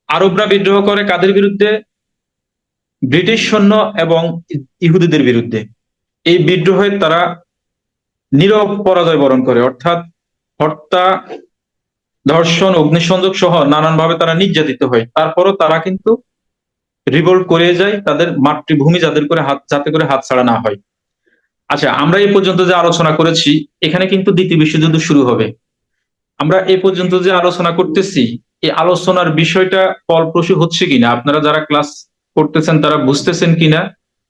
আরবরা বিদ্রোহ করে কাদের বিরুদ্ধে? ব্রিটিশ সৈন্য এবং ইহুদিদের বিরুদ্ধে। এই বিদ্রোহে তারা নীরব পরাজয় বরণ করে, অর্থাৎ হত্যা, ধর্ষণ, অগ্নিসংযোগ সহ নানানভাবে তারা নির্যাতিত হয়। তারপরও তারা কিন্তু রিভোল্ট করে যায়, তাদের মাতৃভূমি যাতে করে হাতছাড়া না হয়। আচ্ছা, আমরা এই পর্যন্ত যে আলোচনা করেছি, এখানে কিন্তু দ্বিতীয় বিশ্বযুদ্ধ শুরু হবে। আমরা এই পর্যন্ত যে আলোচনা করতেছি, এই আলোচনার বিষয়টা ফলপ্রসূ হচ্ছে কিনা, আপনারা যারা ক্লাস করতেছেন তারা বুঝতেছেন কিনা,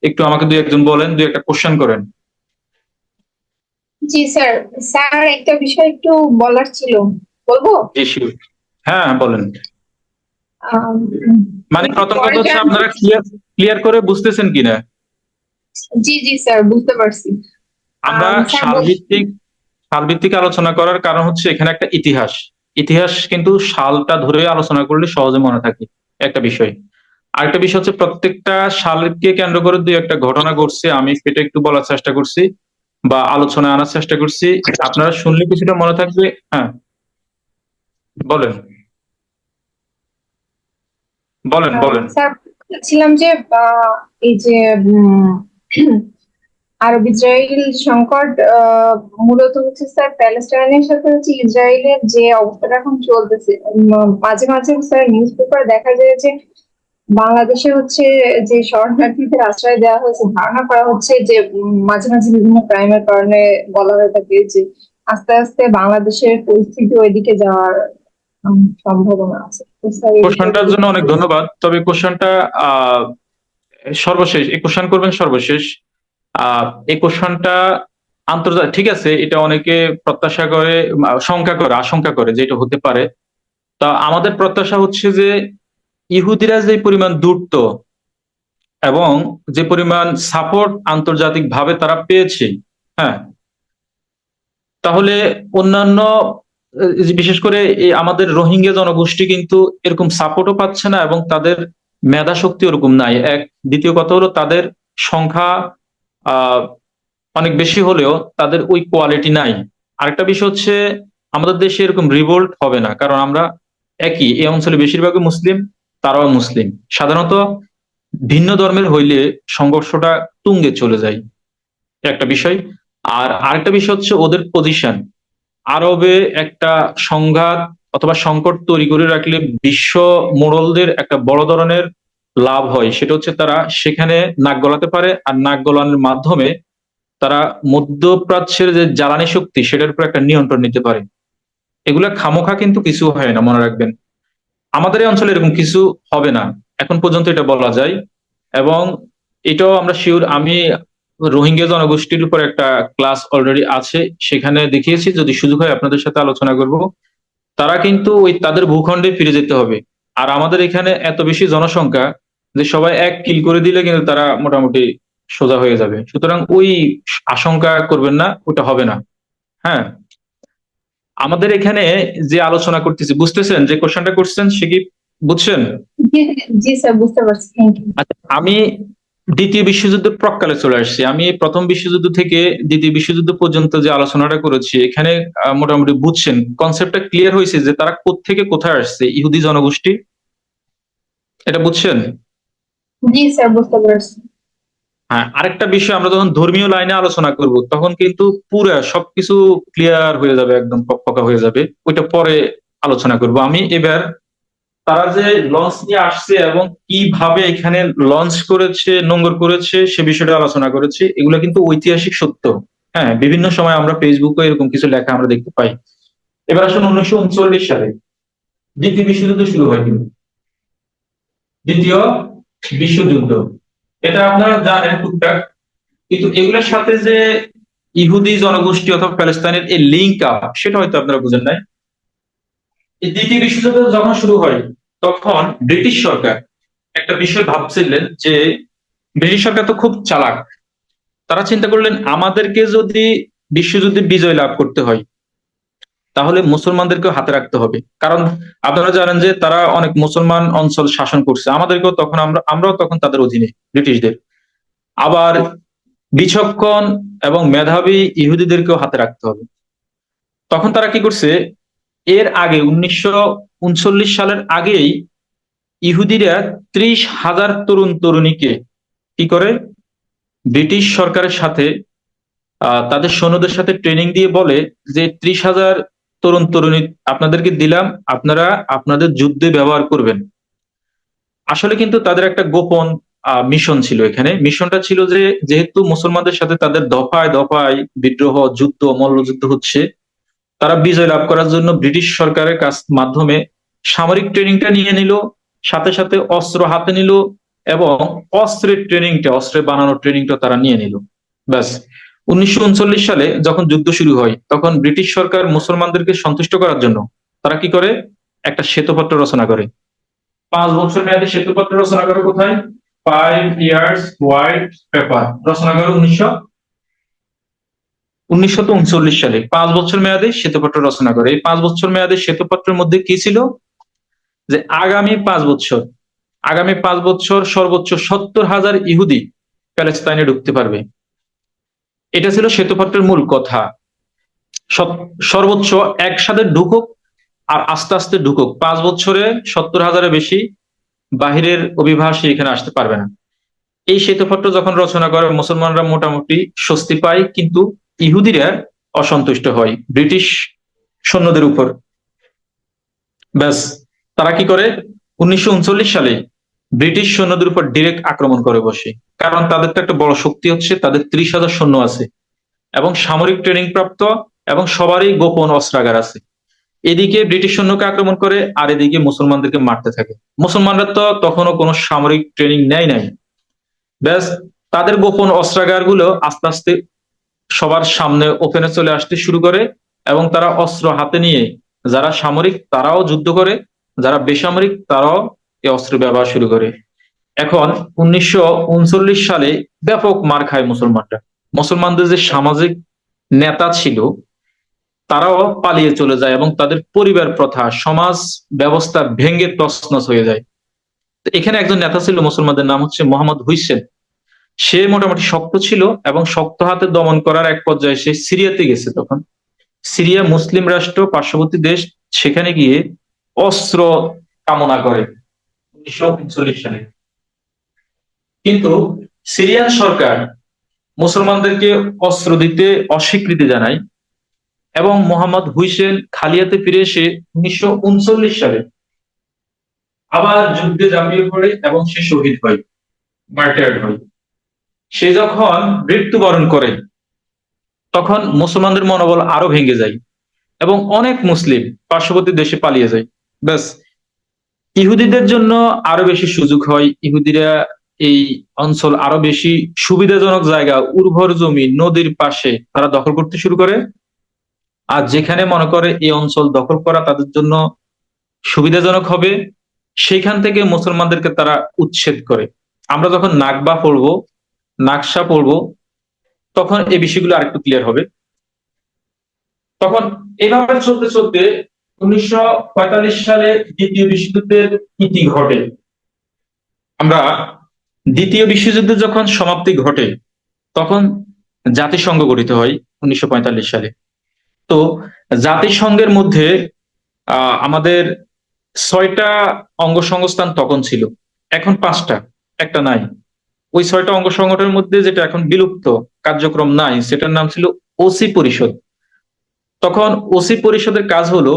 একটু আমাকে দুই একজন বলেন, দুই একটা কোশ্চেন করেন। জি স্যার, স্যার একটা বিষয় একটু বলার ছিল, বলবো? জি sure। হ্যাঁ বলেন। আম, মানে প্রথম কথা হচ্ছে আপনারা ক্লিয়ার করে বুঝতেছেন কিনা। জি জি স্যার, বুঝতে পারছি। আমরা স্যার সালভিত্তিক আলোচনা করার কারণ হচ্ছে এখানে একটা ইতিহাস কিন্তু সালটা ধরে আলোচনা করলে সহজে মনে থাকে একটা বিষয়। আরেকটা বিষয় হচ্ছে প্রত্যেকটা সালকে কেন্দ্র করে দুই একটা ঘটনা ঘটছে, আমি সেটা একটু বলার চেষ্টা করছি বা আলোচনায় আনার চেষ্টা করছি, আপনারা শুনলে কিছুটা মনে থাকবে। হ্যাঁ বলেন বলেন। স্যার বলছিলাম যে এই যে আরব ইসরায়েল সংকট মূলত হচ্ছে স্যার প্যালেস্টাইনের সাথে হচ্ছে ইসরায়েলের যে অবস্থাটা এখন চলতেছে, মাঝে মাঝে স্যার নিউজ পেপার দেখা যায় যে বাংলাদেশে হচ্ছে যে শরণার্থীদের আশ্রয় দেওয়া হয়েছে, ধারণা করা হচ্ছে যে মাঝে মাঝে বিভিন্ন ক্রাইমের কারণে বলা হয়ে থাকে যে আস্তে আস্তে বাংলাদেশের পরিস্থিতি ওইদিকে যাওয়ার সম্ভাবনা আছে। তো স্যার এই বিষয়টা কোশ্চেনটার জন্য অনেক ধন্যবাদ, তবে কোশ্চেনটা সর্বশেষ এই কোশ্চেন করবেন সর্বশেষ। এই কোশ্চেনটা আন্তর্জাতিক, ঠিক আছে, এটা অনেকে প্রত্যাশা করে, আশঙ্কা করে যে এটা হতে পারে। তা আমাদের প্রত্যাশা হচ্ছে যে ইহুদিরা যে পরিমাণ দ্রুত এবং যে পরিমাণ সাপোর্ট আন্তর্জাতিক ভাবে তারা পেয়েছে, হ্যাঁ, তাহলে অন্যান্য বিশেষ করে এই আমাদের রোহিঙ্গা জনগোষ্ঠী কিন্তু এরকম সাপোর্টও পাচ্ছে না এবং তাদের মেধা শক্তি ওরকম নাই। দ্বিতীয় কথা হলো তাদের সংখ্যা আহ অনেক বেশি হলেও তাদের ওই কোয়ালিটি নাই। আরেকটা বিষয় হচ্ছে আমাদের দেশে এরকম রিভোল্ট হবে না, কারণ আমরা এই অঞ্চলে বেশিরভাগই মুসলিম, তারাও মুসলিম। সাধারণত ভিন্ন ধর্মের হইলে সংঘর্ষটা তুঙ্গে চলে যায়, একটা বিষয়। আর আরেকটা বিষয় হচ্ছে ওদের পজিশন। আরবে একটা সংঘাত অথবা সংকট তৈরি করে রাখলে বিশ্ব মোড়লদের একটা বড় ধরনের লাভ হয়, সেটা হচ্ছে তারা সেখানে নাক গলাতে পারে, আর নাক গলানোর মাধ্যমে তারা মধ্যপ্রাচ্যের যে জ্বালানি শক্তি সেটার উপর একটা নিয়ন্ত্রণ নিতে পারে। এগুলা খামোখা কিন্তু কিছু হয় না, মনে রাখবেন। আমাদের এই অঞ্চলে এরকম কিছু হবে না, এখন পর্যন্ত এটা বলা যায়। এবং এটাও আমরা শিওর, আমি রোহিঙ্গা জনগোষ্ঠীর উপর একটা ক্লাস অলরেডি আছে, সেখানে দেখিয়েছি, যদি সুযোগ হয় আপনাদের সাথে আলোচনা করব। তারা কিন্তু ওই তাদের ভূখণ্ডে ফিরে যেতে হবে। আর আমাদের এখানে এত বেশি জনসংখ্যা যে সবাই এক কিল করে দিলে কিন্তু তারা মোটামুটি সোজা হয়ে যাবে, সুতরাং ওই আশঙ্কা করবেন না, ওটা হবে না। হ্যাঁ, আমাদের এখানে যে আলোচনা করতেছি, বুঝতেছেন যে কোশ্চেনটা করছেন, সে কি বুঝছেন? জি জি স্যার, বুঝতে পারছি, থ্যাংক ইউ। আচ্ছা, আমি দ্বিতীয় বিশ্বযুদ্ধের প্রাক্কালে চলে আসছি। আমি প্রথম বিশ্বযুদ্ধ থেকে দ্বিতীয় বিশ্বযুদ্ধ পর্যন্ত যে আলোচনাটা করেছি, এখানে মোটামুটি বুঝছেন, কনসেপ্টটা ক্লিয়ার হয়েছে যে তারা কোত্থেকে কোথায় আসছে, ইহুদি জনগোষ্ঠী, এটা বুঝছেন? জি স্যার, বুঝতে পারছি। হ্যাঁ, আরেকটা বিষয়, আমরা যখন ধর্মীয় লাইনে আলোচনা করব তখন কিন্তু পুরো সবকিছু ক্লিয়ার হয়ে যাবে, একদম পকপকা হয়ে যাবে, ওইটা পরে আলোচনা করব। আমি এবার তারা যে লঞ্চ নিয়ে আসছে এবং কিভাবে এখানে লঞ্চ করেছে, নোঙর করেছে, সে বিষয়টা আলোচনা করেছে। এগুলো কিন্তু ঐতিহাসিক সত্য। হ্যাঁ, বিভিন্ন সময় আমরা ফেসবুকে এরকম কিছু লেখা আমরা দেখতে পাই। এবার আসুন 1939 সালে দ্বিতীয় বিশ্বযুদ্ধ শুরু হয়। কিন্তু দ্বিতীয় বিশ্বযুদ্ধ, এটা আপনারা জানেন টুকটাক, কিন্তু এগুলোর সাথে যে ইহুদি জনগোষ্ঠী অথবা প্যালেস্তাইনের এই লিঙ্ক আপ, সেটা হয়তো আপনারা বুঝেন নাই। এই দ্বিতীয় বিশ্বযুদ্ধ যখন শুরু হয়, তখন ব্রিটিশ সরকার একটা বিষয় ভাবছিলেন যে, ব্রিটিশ সরকার তো খুব চালাক। তারা চিন্তা করলেন, আমাদেরকে যদি বিশ্বযুদ্ধে বিজয় লাভ করতে হয়, তাহলে মুসলমানদেরকেও হাতে রাখতে হবে। কারণ আপনারা জানেন যে তারা অনেক মুসলমান অঞ্চল শাসন করছে, আমাদেরকেও তখন আমরাও তখন তাদের অধীনে, ব্রিটিশদের। আবার বিচক্ষণ এবং মেধাবী ইহুদিদেরকেও হাতে রাখতে হবে। তখন তারা কি করছে, এর আগে 1939 সালের আগেই ইহুদিরা 30,000 তরুণ তরুণীকে কি করে, ব্রিটিশ সরকারের সাথে তাদের সৈন্যদের সাথে ট্রেনিং দিয়ে বলে যে 30,000 তরুণ তরুণী আপনাদেরকে দিলাম, আপনারা আপনাদের যুদ্ধে ব্যবহার করবেন। আসলে কিন্তু তাদের একটা গোপন মিশন ছিল। এখানে মিশনটা ছিল যে, যেহেতু মুসলমানদের সাথে তাদের দফায় দফায় বিদ্রোহ, যুদ্ধ, মল্লযুদ্ধ হচ্ছে, তারা বিজয় লাভ করার জন্য ব্রিটিশ সরকারের কাছ মাধ্যমে সামরিক ট্রেনিংটা নিয়ে নিল, সাথে সাথে অস্ত্র হাতে নিল, এবং অস্ত্রের বানানোর ট্রেনিংটা তারা নিয়ে নিল। ব্যাস, 1939 সালে যখন যুদ্ধ শুরু হয়, তখন ব্রিটিশ সরকার মুসলমানদেরকে সন্তুষ্ট করার জন্য তারা কি করে, একটা শ্বেতপত্র রচনা করে। 5 বছর মেয়াদী শ্বেতপত্র রচনা করে। কোথায়? 5 years হোয়াইট পেপার রচনা করে 1939 সালে। 5 বছর মেয়াদী শ্বেতপত্র রচনা করে। এই 5 বছর মেয়াদী শ্বেতপত্রের মধ্যে কি ছিল, যে আগামী 5 বছর সর্বোচ্চ 70,000 ইহুদি প্যালেস্তাইনে ঢুকতে পারবে। এটা ছিল শ্বেতপত্রের মূল কথা। সর্বোচ্চ একসাথে ঢুকুক আর আস্তে আস্তে ঢুকুক, 5 বছরে 70,000-এর বেশি বাহিরের অভিবাসী এখানে আসতে পারবে না। এই শ্বেতপত্র যখন রচনা করে, মুসলমানরা মোটামুটি স্বস্তি পায়, কিন্তু ইহুদিরা অসন্তুষ্ট হয় ব্রিটিশ সৈন্যদের উপর। ব্যাস, তারা কি করে, 1939 সালে ব্রিটিশ সৈন্যদের উপর ডিরেক্ট আক্রমণ করে বসে। কারণ তাদের তো একটা বড় শক্তি হচ্ছে, তাদের 30,000 সৈন্য আছে এবং সামরিক ট্রেনিং প্রাপ্ত, এবং সবারই গোপন অস্ত্রাগার আছে। এদিকে ব্রিটিশ সৈন্যকে আক্রমণ করে, আর এদিকে মুসলমানদেরকে মারতে থাকে। মুসলমানরা তো তখনও কোনো সামরিক ট্রেনিং নেয় নাই। ব্যাস, তাদের গোপন অস্ত্রাগার গুলো আস্তে আস্তে সবার সামনে ওপেনে চলে আসতে শুরু করে, এবং তারা অস্ত্র হাতে নিয়ে, যারা সামরিক তারাও যুদ্ধ করে, যারা বেসামরিক তারাও এই অস্ত্র ব্যবহার শুরু করে। এখন 1939 সালে ব্যাপক মার খায় মুসলমানরা। মুসলমানদের যে সামাজিক নেতা ছিল, তারাও পালিয়ে চলে যায়, এবং তাদের পরিবার প্রথা, সমাজ ব্যবস্থা ভেঙে তছনছ হয়ে যায়। তো এখানে একজন নেতা ছিল মুসলমানদের, নাম হচ্ছে মোহাম্মদ হুইসেন। সে মোটামুটি শক্ত ছিল, এবং শক্ত হাতে দমন করার এক পর্যায়ে সে সিরিয়াতে গেছে। তখন সিরিয়া মুসলিম রাষ্ট্র, পার্শ্ববর্তী দেশ, সেখানে গিয়ে অস্ত্র কামনা করে 1939 সালে। কিন্তু সিরিয়ান সরকার মুসলমানদেরকে অস্ত্র দিতে অস্বীকৃতি জানায়, এবং মোহাম্মদ হুইসেন খালিয়াতে ফিরে এসে 1939 সালে আবার যুদ্ধে ঝাঁপিয়ে পড়ে, এবং সে শহীদ হয়, মার্টার্ড হয়। সে যখন মৃত্যুবরণ করে, তখন মুসলমানদের মনোবল আরো ভেঙে যায়, এবং অনেক মুসলিম পার্শ্ববর্তী দেশে পালিয়ে যায়। ব্যাস, ইহুদিদের জন্য আরো বেশি সুযোগ হয়। ইহুদিরা এই অঞ্চল আরো বেশি সুবিধাজনক জায়গা, উর্বর জমি, নদীর পাশে তারা দখল করতে শুরু করে। আর যেখানে মনে করে এই অঞ্চল দখল করা তাদের জন্য সুবিধাজনক হবে, সেখান থেকে মুসলমানদেরকে তারা উচ্ছেদ করে। আমরা যখন নাকবা পড়বো, নাকশা পড়বো, তখন এই বিষয়গুলো আরেকটু ক্লিয়ার হবে। তখন এইভাবে চলতে চলতে 1945 সালে দ্বিতীয় বিশ্বযুদ্ধের ইতি ঘটে। আমরা দ্বিতীয় বিশ্বযুদ্ধে যখন সমাপ্তি ঘটে, তখন জাতিসংঘ গঠিত হয় 1945 সালে। তো জাতিসংঘের মধ্যে আমাদের 6টা অঙ্গ সংস্থান তখন ছিল, এখন 5টা, একটা নাই। ওই 6টা অঙ্গ সংগঠনের মধ্যে যেটা এখন বিলুপ্ত, কার্যক্রম নাই, সেটার নাম ছিল ওসি পরিষদ। তখন ওসি পরিষদের কাজ হলো,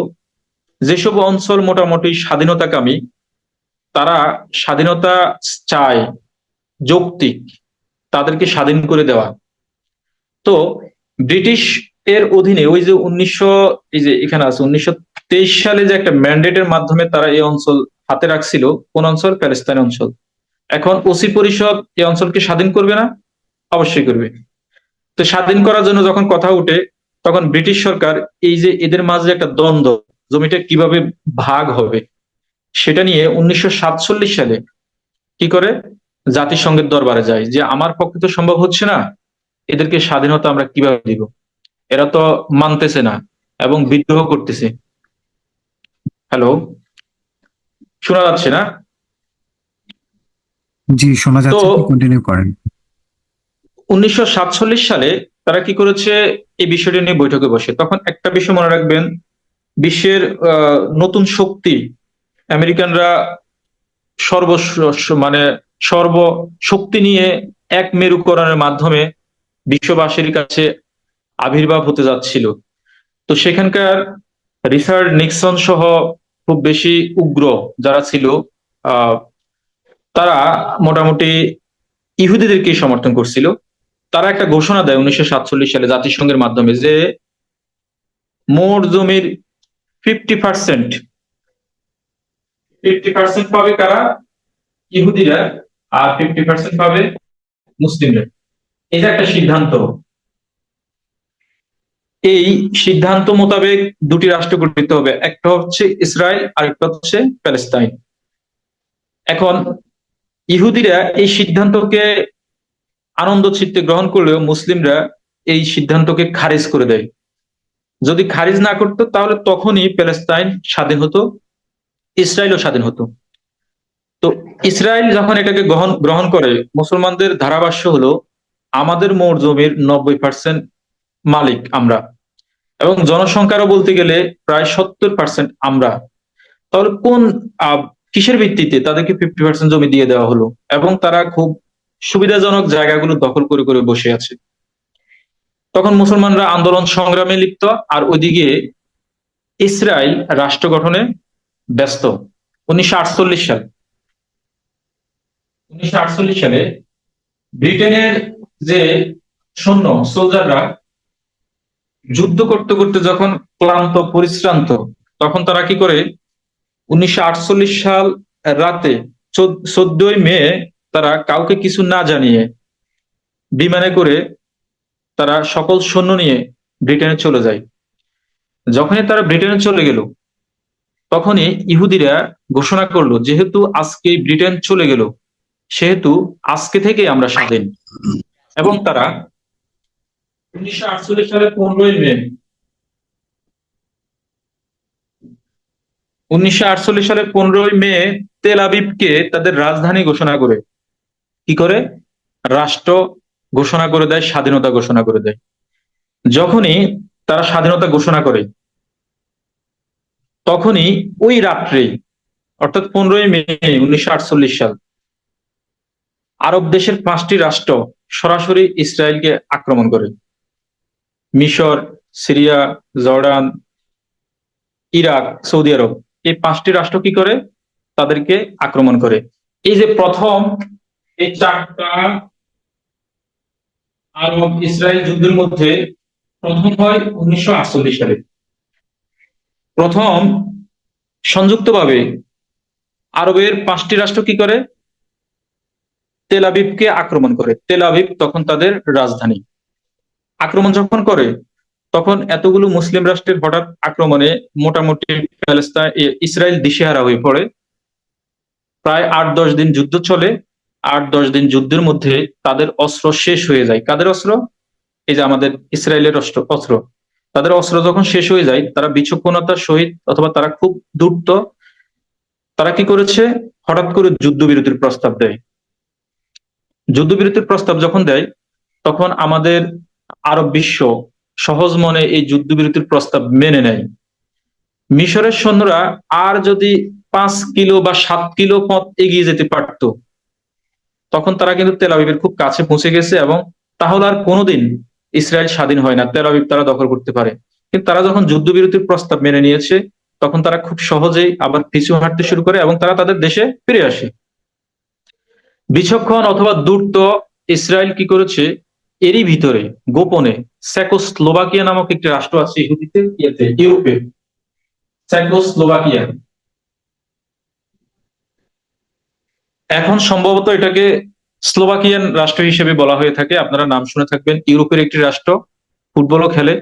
যেসব অঞ্চল মোটামুটি স্বাধীনতাকামী, তারা স্বাধীনতা চায়, যৌক্তিক, তাদেরকে স্বাধীন করে দেওয়া। তো ব্রিটিশ এর অধীনে ওই যে এই যে এখানে আছে 1923 সালে যে একটা ম্যান্ডেটের মাধ্যমে তারা এই অঞ্চল হাতে রাখছিল। কোন অঞ্চল? প্যালেস্তাইন অঞ্চল। এখন ওসি পরিষদ এই অঞ্চলকে স্বাধীন করবে না? অবশ্যই করবে। তো স্বাধীন করার জন্য যখন কথা উঠে, তখন ব্রিটিশ সরকার এই যে এদের মাঝে একটা দ্বন্দ্ব, জমিটা কিভাবে ভাগ হবে সেটা নিয়ে 1947 সালে কি করে জাতিসংঘের দরবারে যায় যে আমার পক্ষে তো সম্ভব হচ্ছে না, এদেরকে স্বাধীনতা আমরা কিভাবে দিব, এরা তো মানতেছে না এবং বিদ্রোহ করতেছে। হ্যালো, শোনা যাচ্ছে না? জি, শোনা তো যাচ্ছে, আপনি কন্টিনিউ করেন। 1947 সালে তারা কি করেছে, এই বিষয়টা নিয়ে বৈঠকে বসে। তখন একটা বিষয় মনে রাখবেন, বিশ্বের নতুন শক্তি আমেরিকানরা সর্ব মানে সর্ব শক্তি নিয়ে এক মেরুকরণের মাধ্যমে বিশ্ববাসীর কাছে আবির্ভাব হতে যাচ্ছিল। তো সেখানকার রিচার্ড নিক্সন সহ খুব বেশি উগ্র যারা ছিল, আহ তারা মোটামুটি ইহুদিদেরকে সমর্থন করছিল। তারা একটা ঘোষণা দেয় 1947 সালে জাতিসংঘের মাধ্যমে যে মোট জমির 50% 50% পাবে কারা? ইহুদিরা। আর 50% পাবে মুসলিমরা। এই যে একটা সিদ্ধান্ত, এই সিদ্ধান্ত মোতাবেক দুটি রাষ্ট্র গঠিত হবে, একটা হচ্ছে ইসরায়েল আর একটা হচ্ছে প্যালেস্তাইন। এখন ইহুদিরা এই সিদ্ধান্তকে আনন্দ চিত্তে গ্রহণ করলেও মুসলিমরা এই সিদ্ধান্তকে খারিজ করে দেয়। যদি খারিজ না করতো তাহলে তখনই প্যালেস্তাইন স্বাধীন হতো, ইসরায়েলও স্বাধীন হতো। তো ইসরায়েল যখন এটাকে গ্রহণ করে, মুসলমানদের ধারাভাষ্য হলো আমাদের মোট জমির 90% মালিক আমরা, এবং জনসংখ্যারও বলতে গেলে প্রায় 70% আমরা। তাহলে কোন কিসের ভিত্তিতে তাদেরকে 50% জমি দিয়ে দেওয়া হলো এবং তারা খুব সুবিধাজনক জায়গাগুলো দখল করে করে বসে আছে? তখন মুসলমানরা আন্দোলন সংগ্রামে লিপ্ত, আর ওইদিকে ইসরায়েল রাষ্ট্র গঠনে ব্যস্ত। 1948 সাল 1948 সালে ব্রিটেনের যে সৈন্য সোলজাররা যুদ্ধ করতে করতে যখন ক্লান্ত পরিশ্রান্ত, তখন তারা কি করে 1948 সাল রাতে 14ই মে তারা কাউকে কিছু না জানিয়ে বিমানে করে তারা সকল সৈন্য নিয়ে ব্রিটেনে চলে যায়। যখনই তারা ব্রিটেনে চলে গেল, তখনই ইহুদিরা ঘোষণা করলো যেহেতু আজকে ব্রিটেন চলে গেল, সেহেতু আজকে থেকে আমরা স্বাধীন। এবং তারা 1948 সালে 15ই মে তেল আবিবকে তাদের রাজধানী ঘোষণা করে কি করে রাষ্ট্র ঘোষণা করে দেয়, স্বাধীনতা ঘোষণা করে দেয়। যখনই তারা স্বাধীনতা ঘোষণা করে, তখনই ওই রাত্রেই, অর্থাৎ 15ই মে 1948 সাল, আরব দেশের 5টি রাষ্ট্র সরাসরি ইসরায়েলকে আক্রমণ করে। মিশর, সিরিয়া, জর্ডান, ইরাক, সৌদি আরব, এই 5টি রাষ্ট্র কি করে তাদেরকে আক্রমণ করে। এই যে প্রথম এই 4টা আরব ইসরায়েল যুদ্ধের মধ্যে প্রথম হয় 1948 সালে। প্রথম সংযুক্তভাবে আরবের 5টি রাষ্ট্র কি করে তেল আবিবকে আক্রমণ করে। তেল আবিব তখন তাদের রাজধানী। আক্রমণ যখন করে, তখন এতগুলো মুসলিম রাষ্ট্রের হঠাৎ আক্রমণে মোটামুটি ইসরায়েল দিশেহারা হয়ে পড়ে। প্রায় 8-10 দিন যুদ্ধ চলে। 8-10 দিন যুদ্ধের মধ্যে তাদের অস্ত্র শেষ হয়ে যায়। কাদের অস্ত্র? এই যে আমাদের ইসরায়েলের অস্ত্র। তাদের অস্ত্র যখন শেষ হয়ে যায়, তারা বিচক্ষণতার সহিত অথবা তারা খুব দ্রুত তারা কি করেছে, হঠাৎ করে যুদ্ধবিরতির প্রস্তাব দেয়। যুদ্ধবিরতির প্রস্তাব যখন দেয়, তখন আমাদের আরব বিশ্ব সহজ মনে এই যুদ্ধবিরতির প্রস্তাব মেনে নেয়। মিশরের সৈন্যরা আর যদি 5 কিলো বা 7 কিলো পথ এগিয়ে যেতে পারত, তখন তারা কিন্তু তেল আবিবের খুব কাছে পৌঁছে গেছে, এবং তাহলে আর কোনোদিন ইসরায়েল স্বাধীন হয় না, তেল আবিব তারা দখল করতে পারে। কিন্তু তারা যখন যুদ্ধবিরতির প্রস্তাব মেনে নিয়েছে, তখন তারা খুব সহজেই আবার পিছু হাঁটতে শুরু করে এবং তারা তাদের দেশে ফিরে আসে। বিচক্ষণ অথবা ধূর্ত ইসরায়েল কি করেছে, এরই ভিতরে গোপনে চেকোস্লোভাকিয়া নামক একটি রাষ্ট্র আছে ইউরোপে, চেকোস্লোভাকিয়া। এখন সম্ভবত এটাকে স্লোভাকিয়ান রাষ্ট্র হিসেবে বলা হয়ে থাকে, আপনারা নাম শুনে থাকবেন। ইউরোপের একটি রাষ্ট্র, ফুটবলও খেলে।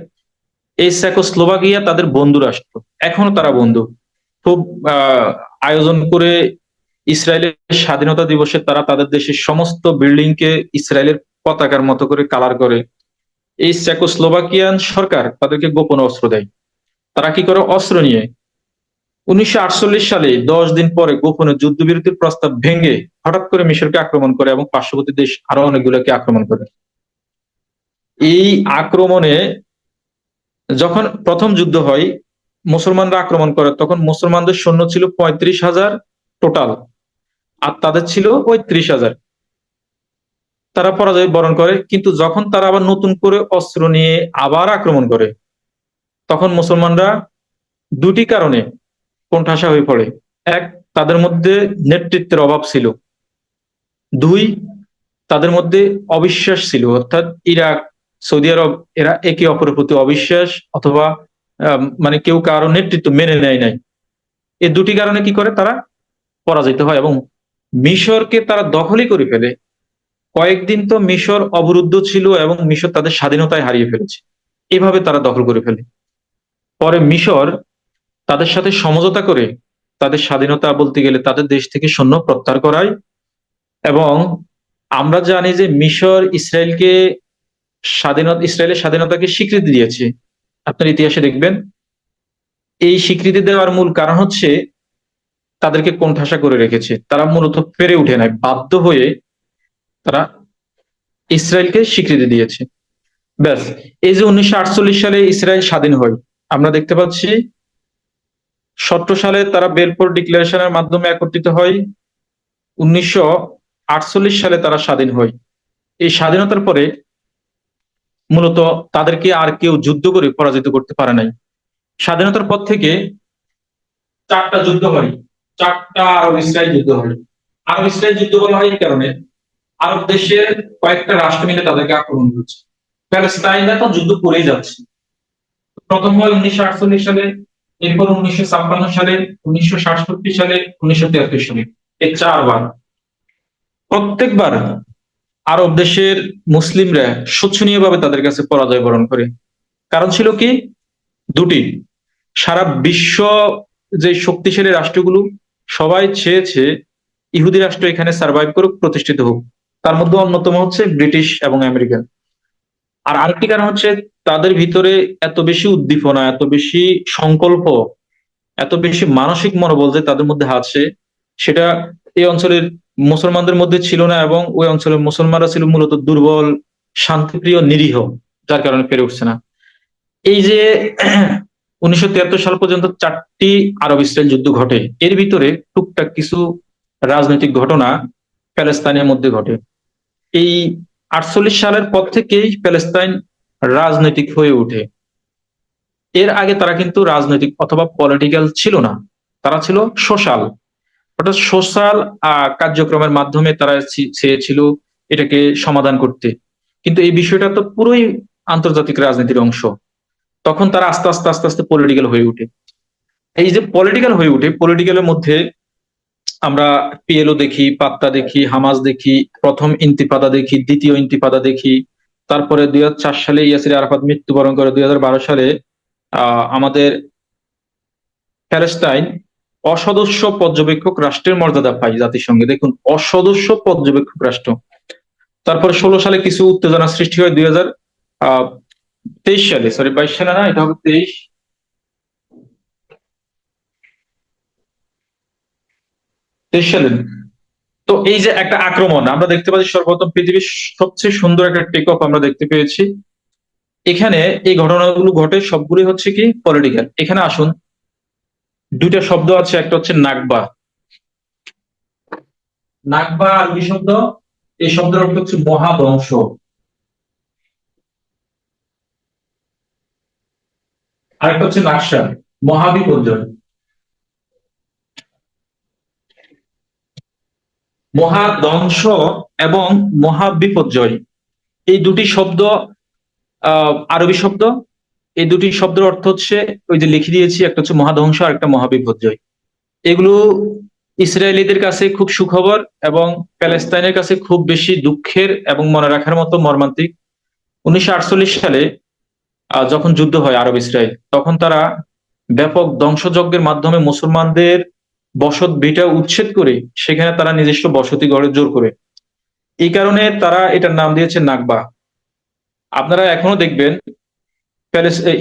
এই চেকোস্লোভাকিয়া তাদের বন্ধু রাষ্ট্র, এখনো তারা বন্ধু। খুব আয়োজন করে ইসরায়েলের স্বাধীনতা দিবসে তারা তাদের দেশের সমস্ত বিল্ডিং কে ইসরায়েলের পতাকার মতো করে কালার করে। এই চেকোস্লোভাকিয়ান সরকার তাদেরকে গোপন অস্ত্র দেয়। তারা কি করে, অস্ত্র নিয়ে 1948 সালে 10 দিন পরে গোপনে যুদ্ধবিরতির প্রস্তাব ভেঙে হঠাৎ করে মিশরকে আক্রমণ করে এবং পার্শ্ববর্তী দেশ আরো অনেকগুলোকে আক্রমণ করে। এই আক্রমণে যখন প্রথম যুদ্ধ হয়, মুসলমানরা আক্রমণ করে, তখন মুসলমানদের সৈন্য ছিল 35,000 টোটাল, আর তাদের ছিল 35,000। তারা পরাজয় বরণ করে, কিন্তু যখন তারা আবার নতুন করে অস্ত্র নিয়ে আবার আক্রমণ করে, তখন মুসলমানরা দুটি কারণে কোণঠাসা হয়ে পড়ে। এক, তাদের মধ্যে নেতৃত্বের অভাব ছিল। দুই, তাদের মধ্যে অবিশ্বাস ছিল, অর্থাৎ ইরাক, সৌদি আরব, এরা একে অপরের প্রতি অবিশ্বাস অথবা মানে কেউ কারো নেতৃত্ব মেনে নেয় নাই। এই দুটি কারণে কি করে, তারা পরাজিত হয় এবং মিশরকে তারা দখলই করে ফেলে। কয়েকদিন তো মিশর অবরুদ্ধ ছিল এবং মিশর তাদের স্বাধীনতায় হারিয়ে ফেলেছে। এভাবে তারা দখল করে ফেলে। পরে মিশর তাদের সাথে সমঝোতা করে তাদের স্বাধীনতা, বলতে গেলে তাদের দেশ থেকে সৈন্য প্রত্যাহার করায়। এবং আমরা জানি যে মিশর ইসরায়েলের স্বাধীনতাকে স্বীকৃতি দিয়েছে। আপনার ইতিহাসে দেখবেন এই স্বীকৃতি দেওয়ার মূল কারণ হচ্ছে তাদেরকে কোণঠাসা করে রেখেছে। তারা মূলত পেরে উঠে নাই, বাধ্য হয়ে তারা ইসরায়েলকে স্বীকৃতি দিয়েছে। ব্যাস, এই যে 1948 সালে ইসরায়েল স্বাধীন হয়, আমরা দেখতে পাচ্ছি 17 সালে তারা বেলফোর ডিক্লারেশনের মাধ্যমে একত্রিত হয়। 1948 সালে তারা স্বাধীন হয়। এই স্বাধীনতার পরে মূলত তাদেরকে আর কেউ যুদ্ধ করে পরাজিত করতে পারে নাই। স্বাধীনতার পর থেকে 4টা যুদ্ধ হয়, 4টা আরব ইসরায়েল যুদ্ধ হয়। আরব ইসরায়েল যুদ্ধ বলা হয় এই কারণে, আরব দেশের কয়েকটা রাষ্ট্র মিলে তাদেরকে আক্রমণ করছে। প্যালেস্টাইন এখন যুদ্ধ করেই যাচ্ছে। প্রথম হয় 1948 সালে, এরপর 1956 সালে, 1967 সালে, 1973 সালে। এই 4বার। প্রত্যেকবার আরব দেশের মুসলিমরা শোচনীয় ভাবে তাদের কাছে পরাজয় বরণ করে। কারণ ছিল কি, দুটি। সারা বিশ্ব যে শক্তিশালী রাষ্ট্রগুলো সবাই চেয়েছে ইহুদি রাষ্ট্র এখানে সার্ভাইভ করুক, প্রতিষ্ঠিত হোক। তার মধ্যে অন্যতম হচ্ছে ব্রিটিশ এবং আমেরিকান। আর আরেকটি কারণ হচ্ছে তাদের ভিতরে এত বেশি উদ্দীপনা, এত বেশি সংকল্প, এত বেশি মানসিক মনোবল যে তাদের মধ্যে আছে, সেটা এই অঞ্চলের মুসলমানদের মধ্যে ছিল না। এবং ওই অঞ্চলের মুসলমানরা ছিল মূলত দুর্বল, শান্তিপ্রিয়, নিরীহ, যার কারণে পেরে উঠছে না। এই যে 1973 সাল পর্যন্ত 4টি আরব ইসরায়েল যুদ্ধ ঘটে, এর ভিতরে টুকটাক কিছু রাজনৈতিক ঘটনা প্যালেস্তাইনের মধ্যে ঘটে। এই 48 সালের পর থেকেই প্যালেস্তাইন রাজনৈতিক হয়ে ওঠে। এর আগে তারা কিন্তু রাজনৈতিক অথবা পলিটিক্যাল ছিল না, তারা ছিল সোশ্যাল। অর্থাৎ সোশ্যাল কার্যক্রমের মাধ্যমে তারা চেয়েছিল এটাকে সমাধান করতে। কিন্তু এই বিষয়টা তো পুরোই আন্তর্জাতিক রাজনীতির অংশ। তখন তারা আস্তে আস্তে আস্তে আস্তে পলিটিক্যাল হয়ে ওঠে। এই যে পলিটিক্যাল হয়ে ওঠে, পলিটিক্যালের মধ্যে আমরা পিএলও দেখি, পাত্তা দেখি, হামাস দেখি, প্রথম ইন্তিফাদা দেখি, দ্বিতীয় ইন্তিফাদা দেখি। তারপরে 2004 সালে ইয়াসির আরাফাত মৃত্যুবরণ করে। 2012 সালে আমাদের প্যালেস্টাইন অসদস্য পর্যবেক্ষক রাষ্ট্রের মর্যাদা পায় জাতিসংঘে। দেখুন, অসদস্য পর্যবেক্ষক রাষ্ট্র। তারপরে 16 সালে কিছু উত্তেজনা সৃষ্টি হয়। 2023 সালে, সরি 22 সালে না, এটা হবে 23 সালে। তো এই যে একটা আক্রমণ আমরা দেখতে পাচ্ছি, সর্বপ্রথম পৃথিবীর সবচেয়ে সুন্দর একটা টেক অফ আমরা দেখতে পেয়েছি। এখানে এই ঘটনাগুলো ঘটে, সবগুলি হচ্ছে কি পলিটিক্যাল। এখানে আসুন, দুইটা শব্দ আছে, একটা হচ্ছে নাকবা। নাকবা আরবি শব্দ, এই শব্দের অর্থ হচ্ছে মহাধ্বংস। আরেকটা হচ্ছে নাকশা, মহাবিপর্যয়। মহাধ্বংস এবং মহাবিপর্যয়, এই দুটি শব্দ আরবি শব্দ। এই দুটি শব্দের অর্থ হচ্ছে, ওই যে লিখে দিয়েছি, একটা হচ্ছে মহাধ্বংস আর একটা মহাবিপর্যয়। এগুলো ইসরায়েলিদের কাছে খুব সুখবর এবং প্যালেস্তাইনের কাছে খুব বেশি দুঃখের এবং মনে রাখার মতো মর্মান্তিক। 1948 সালে যখন যুদ্ধ হয় আরব ইসরায়েল, তখন তারা ব্যাপক ধ্বংসযজ্ঞের মাধ্যমে মুসলমানদের বসত ভিটা উচ্ছেদ করে সেখানে তারা নিজস্ব বসতি গড়ে জোর করে। এই কারণে তারা এটার নাম দিয়েছে নাকবা। আপনারা এখনো দেখবেন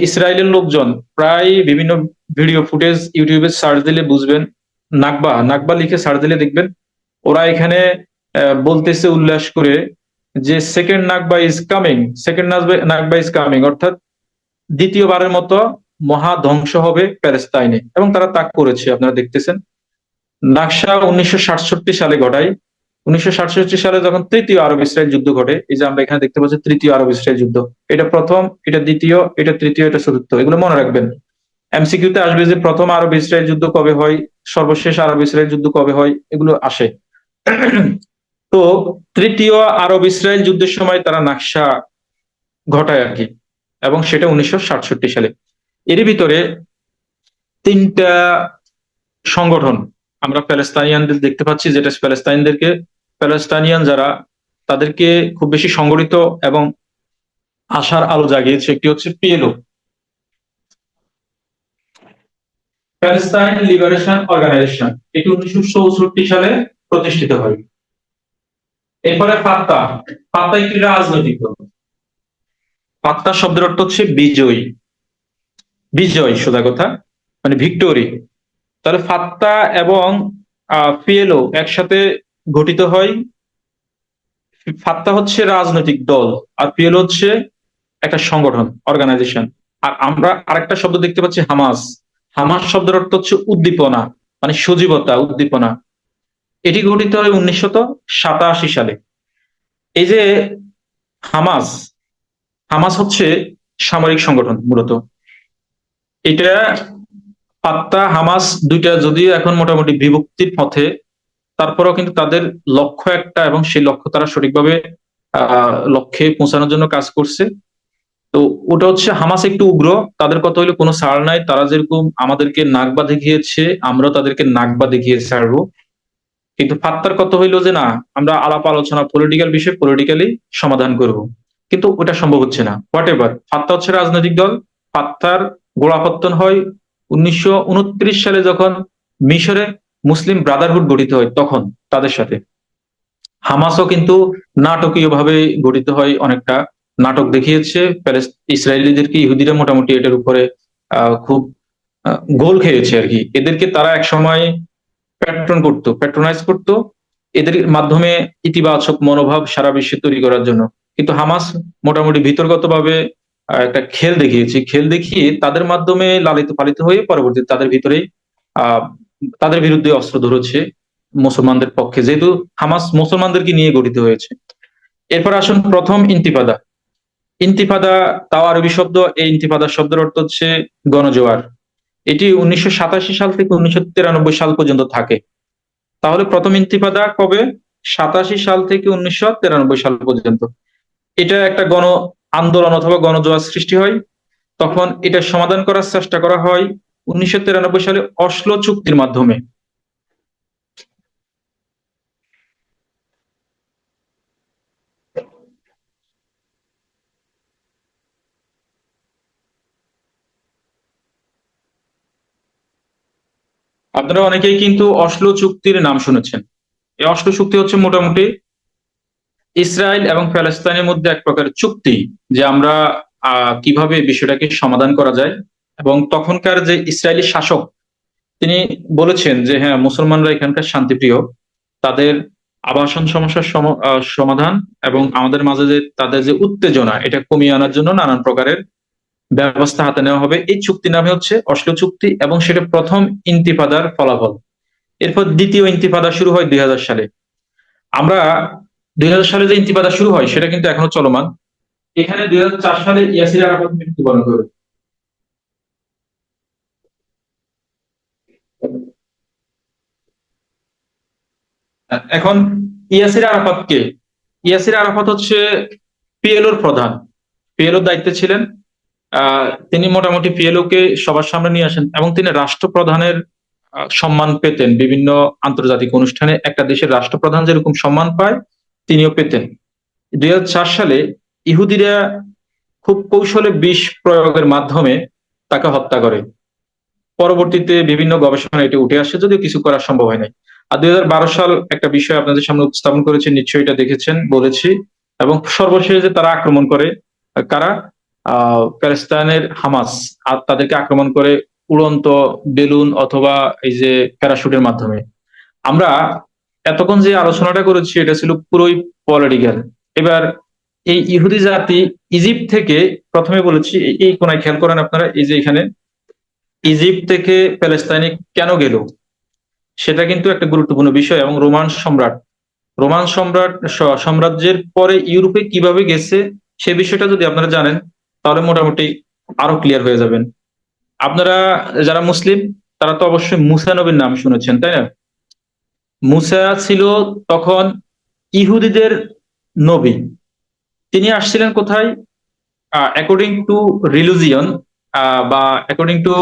ইসরায়েলের লোকজন প্রায় বিভিন্ন ভিডিও ফুটেজ ইউটিউবে সার্চ দিলে বুঝবেন, নাকবা নাকবা লিখে সার্চ দিলে দেখবেন ওরা এখানে বলতেছে উল্লাস করে যে সেকেন্ড নাকবা ইজ কামিং, সেকেন্ড নাকবা ইজ কামিং, অর্থাৎ দ্বিতীয়বারের মতো মহা ধ্বংস হবে প্যালেস্তাইনে, এবং তারা তা করেছে। আপনারা দেখতেছেন নাকশা 1967 সালে ঘটায়। 1967 সালে যখন তৃতীয় আরব ইসরায়েল যুদ্ধ ঘটে, এই যে আমরা এখানে দেখতে পাচ্ছি তৃতীয় আরব ইসরায়েল যুদ্ধ, এটা প্রথম, এটা দ্বিতীয়, এটা তৃতীয়, এটা চতুর্থ, এগুলো মনে রাখবেন। এমসিকিউতে আসবে যে প্রথম আরব ইসরায়েল যুদ্ধ কবে হয়, সর্বশেষ আরব ইসরায়েল যুদ্ধ কবে হয়, এগুলো আসে। তো তৃতীয় আরব ইসরায়েল যুদ্ধের সময় তারা নাকশা ঘটায় আর কি, এবং সেটা 1967 সালে। এর ভিতরে তিনটা সংগঠন আমরা প্যালেস্তানিয়ানদের দেখতে পাচ্ছি, যেটা প্যালেস্তানিয়ান যারা, তাদেরকে খুব বেশি সংগঠিত এবং আশার আলো জাগিয়েছে। একটি হচ্ছে পিএলও, প্যালেস্তাইন লিবারেশন অর্গানাইজেশন, এটি 1964 সালে প্রতিষ্ঠিত হয়। এরপরে ফাত্তা, ফাত্তা একটি রাজনৈতিক দল। ফাত্তা শব্দের অর্থ হচ্ছে বিজয়ী, বিজয় সোজা কথা, মানে ভিক্টোরি। তাহলে ফাত্তা এবং পিএলও একসাথে গঠিত হয়। ফাত্তা হচ্ছে রাজনৈতিক দল আর পিএলও হচ্ছে একটা সংগঠন, অর্গানাইজেশন। আর আমরা আরেকটা শব্দ দেখতে পাচ্ছি হামাস। হামাস শব্দের অর্থ হচ্ছে উদ্দীপনা, মানে সজীবতা, উদ্দীপনা। এটি গঠিত হয় 1987 সালে। এই যে হামাস, হামাস হচ্ছে সামরিক সংগঠন মূলত। এটা ফাত্তা হামাস দুইটা যদিও এখন মোটামুটি বিভক্তির পথে, তারপরেও কিন্তু তাদের লক্ষ্য একটা, এবং সেই লক্ষ্য তারা সঠিকভাবে লক্ষ্যে পৌঁছানোর জন্য কাজ করছে। তো ওটা হচ্ছে হামাস একটু উগ্র, তাদের কথা হইলে কোনো ছাড় নাই। তারা যেরকম আমাদেরকে নাকবা দেখিয়েছে, আমরা তাদেরকে নাকবা দেখিয়ে ছাড়বো। কিন্তু ফাত্তার কথা হইলো যে না, আমরা আলাপ আলোচনা পলিটিক্যাল বিষয় পলিটিক্যালি সমাধান করব, কিন্তু ওটা সম্ভব হচ্ছে না। হোয়াট এভার, ফাত্তা হচ্ছে রাজনৈতিক দল। ফাত্তার গোড়াপত্তন হয় 1929 সালে, যখন মিশরে মুসলিম ব্রাদারহুড গঠিত হয়, তখন তাদের সাথে। হামাসও কিন্তু নাটকীয় ভাবে গঠিত হয়, অনেকটা নাটক দেখিয়েছে ইসরায়েলিদেরকে। ইহুদিরা মোটামুটি এটার উপরে খুব গোল খেয়েছে আর কি। এদেরকে তারা এক সময় প্যাট্রোনাইজ করতো এদের মাধ্যমে ইতিবাচক মনোভাব সারা বিশ্বে তৈরি করার জন্য। কিন্তু হামাস মোটামুটি ভিতরগতভাবে একটা খেল দেখিয়েছে, খেল দেখিয়ে তাদের মাধ্যমে লালিত পালিত হয়ে পরবর্তীতে তাদের ভিতরেই আহ তাদের বিরুদ্ধে অস্ত্র ধরেছে মুসলমানদের পক্ষে, যেহেতু হামাস মুসলমানদেরকে নিয়ে গঠিত হয়েছে। এরপর আসুন প্রথম ইন্তিফাদা। ইন্তিফাদা তাও আরবি শব্দ। এই ইন্তিফাদা শব্দের অর্থ হচ্ছে গণজোয়ার। এটি 1987 সাল থেকে 1993 সাল পর্যন্ত থাকে। তাহলে প্রথম ইন্তিফাদা কবে? 87 সাল থেকে 1993 সাল পর্যন্ত। এটা একটা গণ আন্দোলন অথবা গণজোয়ার সৃষ্টি হয়। তখন এটা সমাধান করার চেষ্টা করা হয় 1993 সালে অসলো চুক্তির মাধ্যমে। আপনারা অনেকেই কিন্তু অসলো চুক্তির নাম শুনেছেন। এই অসলো চুক্তি হচ্ছে মোটামুটি ইসরায়েল এবং প্যালেস্তাইনের মধ্যে এক প্রকার চুক্তি, যে আমরা কিভাবে বিষয়টাকে সমাধান করা যায়। এবং তখনকার যে ইসরায়েলি শাসক, তিনি বলেছেন যে হ্যাঁ, মুসলমানরা এখানকার শান্তিপ্রিয়, তাদের আবাসন সমস্যার সমাধান এবং আমাদের মাঝে যে তাদের যে উত্তেজনা, এটা কমিয়ে আনার জন্য নানান প্রকারের ব্যবস্থা হাতে নেওয়া হবে। এই চুক্তি নামে হচ্ছে অসলো চুক্তি, এবং সেটা প্রথম ইন্তিফাদার ফলাফল। এরপর দ্বিতীয় ইন্তিফাদা শুরু হয় 2000 সালে। আমরা 2000 সালে যে ইন্তিফাদা শুরু হয় সেটা কিন্তু এখনো চলমান। এখানে 2004 সালে ইয়াসির আরাফাত মৃত্যুবরণ করে। এখন ইয়াসির আরাফাত কে? ইয়াসির আরাফাত হচ্ছে পিএলওর প্রধান, পিএলওর দায়িত্বে ছিলেন। তিনি মোটামুটি পিএলও কে সবার সামনে নিয়ে আসেন এবং তিনি রাষ্ট্রপ্রধানের সম্মান পেতেন বিভিন্ন আন্তর্জাতিক অনুষ্ঠানে। একটা দেশের রাষ্ট্রপ্রধান যেরকম সম্মান পায় তিনিও পেতেন। 2004 সালে ইহুদিরা খুব কৌশলে বিষ প্রয়োগের মাধ্যমে তাকে হত্যা করে। পরবর্তীতে বিভিন্ন গবেষণা এটি উঠে আসে, যদিও কিছু করা সম্ভব হয় নাই। আর 2012 সাল একটা বিষয় আপনাদের সামনে উপস্থাপন করেছে, নিশ্চয়ই এটা দেখেছেন, বলেছি। এবং সর্বশেষ যে তারা আক্রমণ করে, কারা? প্যালেস্তাইনের হামাস, আর তাদেরকে আক্রমণ করে উড়ন্ত বেলুন অথবা এই যে প্যারাশুটের মাধ্যমে। আমরা এতক্ষণ যে আলোচনাটা করেছি এটা ছিল পুরোই পলিটিক্যাল। এবার এই ইহুদি জাতি ইজিপ্ট থেকে, প্রথমে বলেছি এই কোনায় খেয়াল করেন আপনারা, এই যে এখানে ইজিপ্ট থেকে প্যালেস্তাইনে কেন গেল সেটা কিন্তু একটা গুরুত্বপূর্ণ বিষয়। এবং রোমান সাম্রাজ্যের পরে ইউরোপে কিভাবে গেছে সে বিষয়টা যদি আপনারা জানেন তাহলে মোটামুটি আরো ক্লিয়ার হয়ে যাবেন। আপনারা যারা মুসলিম তারা তো অবশ্যই মুসা নবীর নাম শুনেছেন, তাই না? মুসা ছিল তখন ইহুদিদের নবী। তিনি আসছিলেন কোথায়? অ্যাকর্ডিং টু রিলিজিয়ন বা অ্যাকর্ডিং টু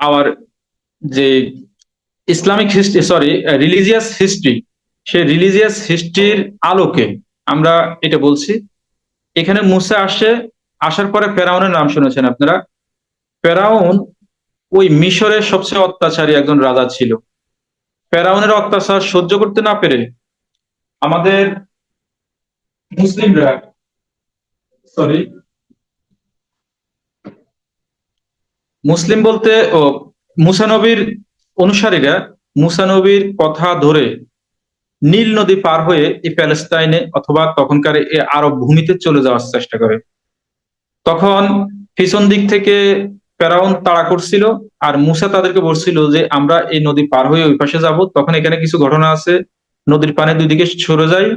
আওয়ার যে Islamic history, sorry religious history, সেই রিলিজিয়াস হিস্ট্রির আলোকে আমরা এটা বলছি। এখানে মুসা আসার পরে ফেরাউনের নাম শুনেছেন আপনারা। ফেরাউন ওই মিশরের সবচেয়ে অত্যাচারী একজন রাজা ছিল। ফেরাউনের অত্যাচার সহ্য করতে না পেরে আমাদের মুসলিমরা, সরি মুসলিম বলতে ও মুসা নবীর অনুসারীরা মুসা নবীর কথা ধরে নীল নদী পার হয়ে এই প্যালেস্তাইনে অথবা তখনকার এই আরব ভূমিতে চলে যাওয়ার চেষ্টা করে। তখন পিছন দিক থেকে ফেরাউন তাড়া করছিল, আর মুসা তাদেরকে বলছিল যে আমরা এই নদী পার হয়ে ওই পাশে যাব। তখন এখানে কিছু ঘটনা আছে, নদীর পানি দুই দিকে সরে যায়।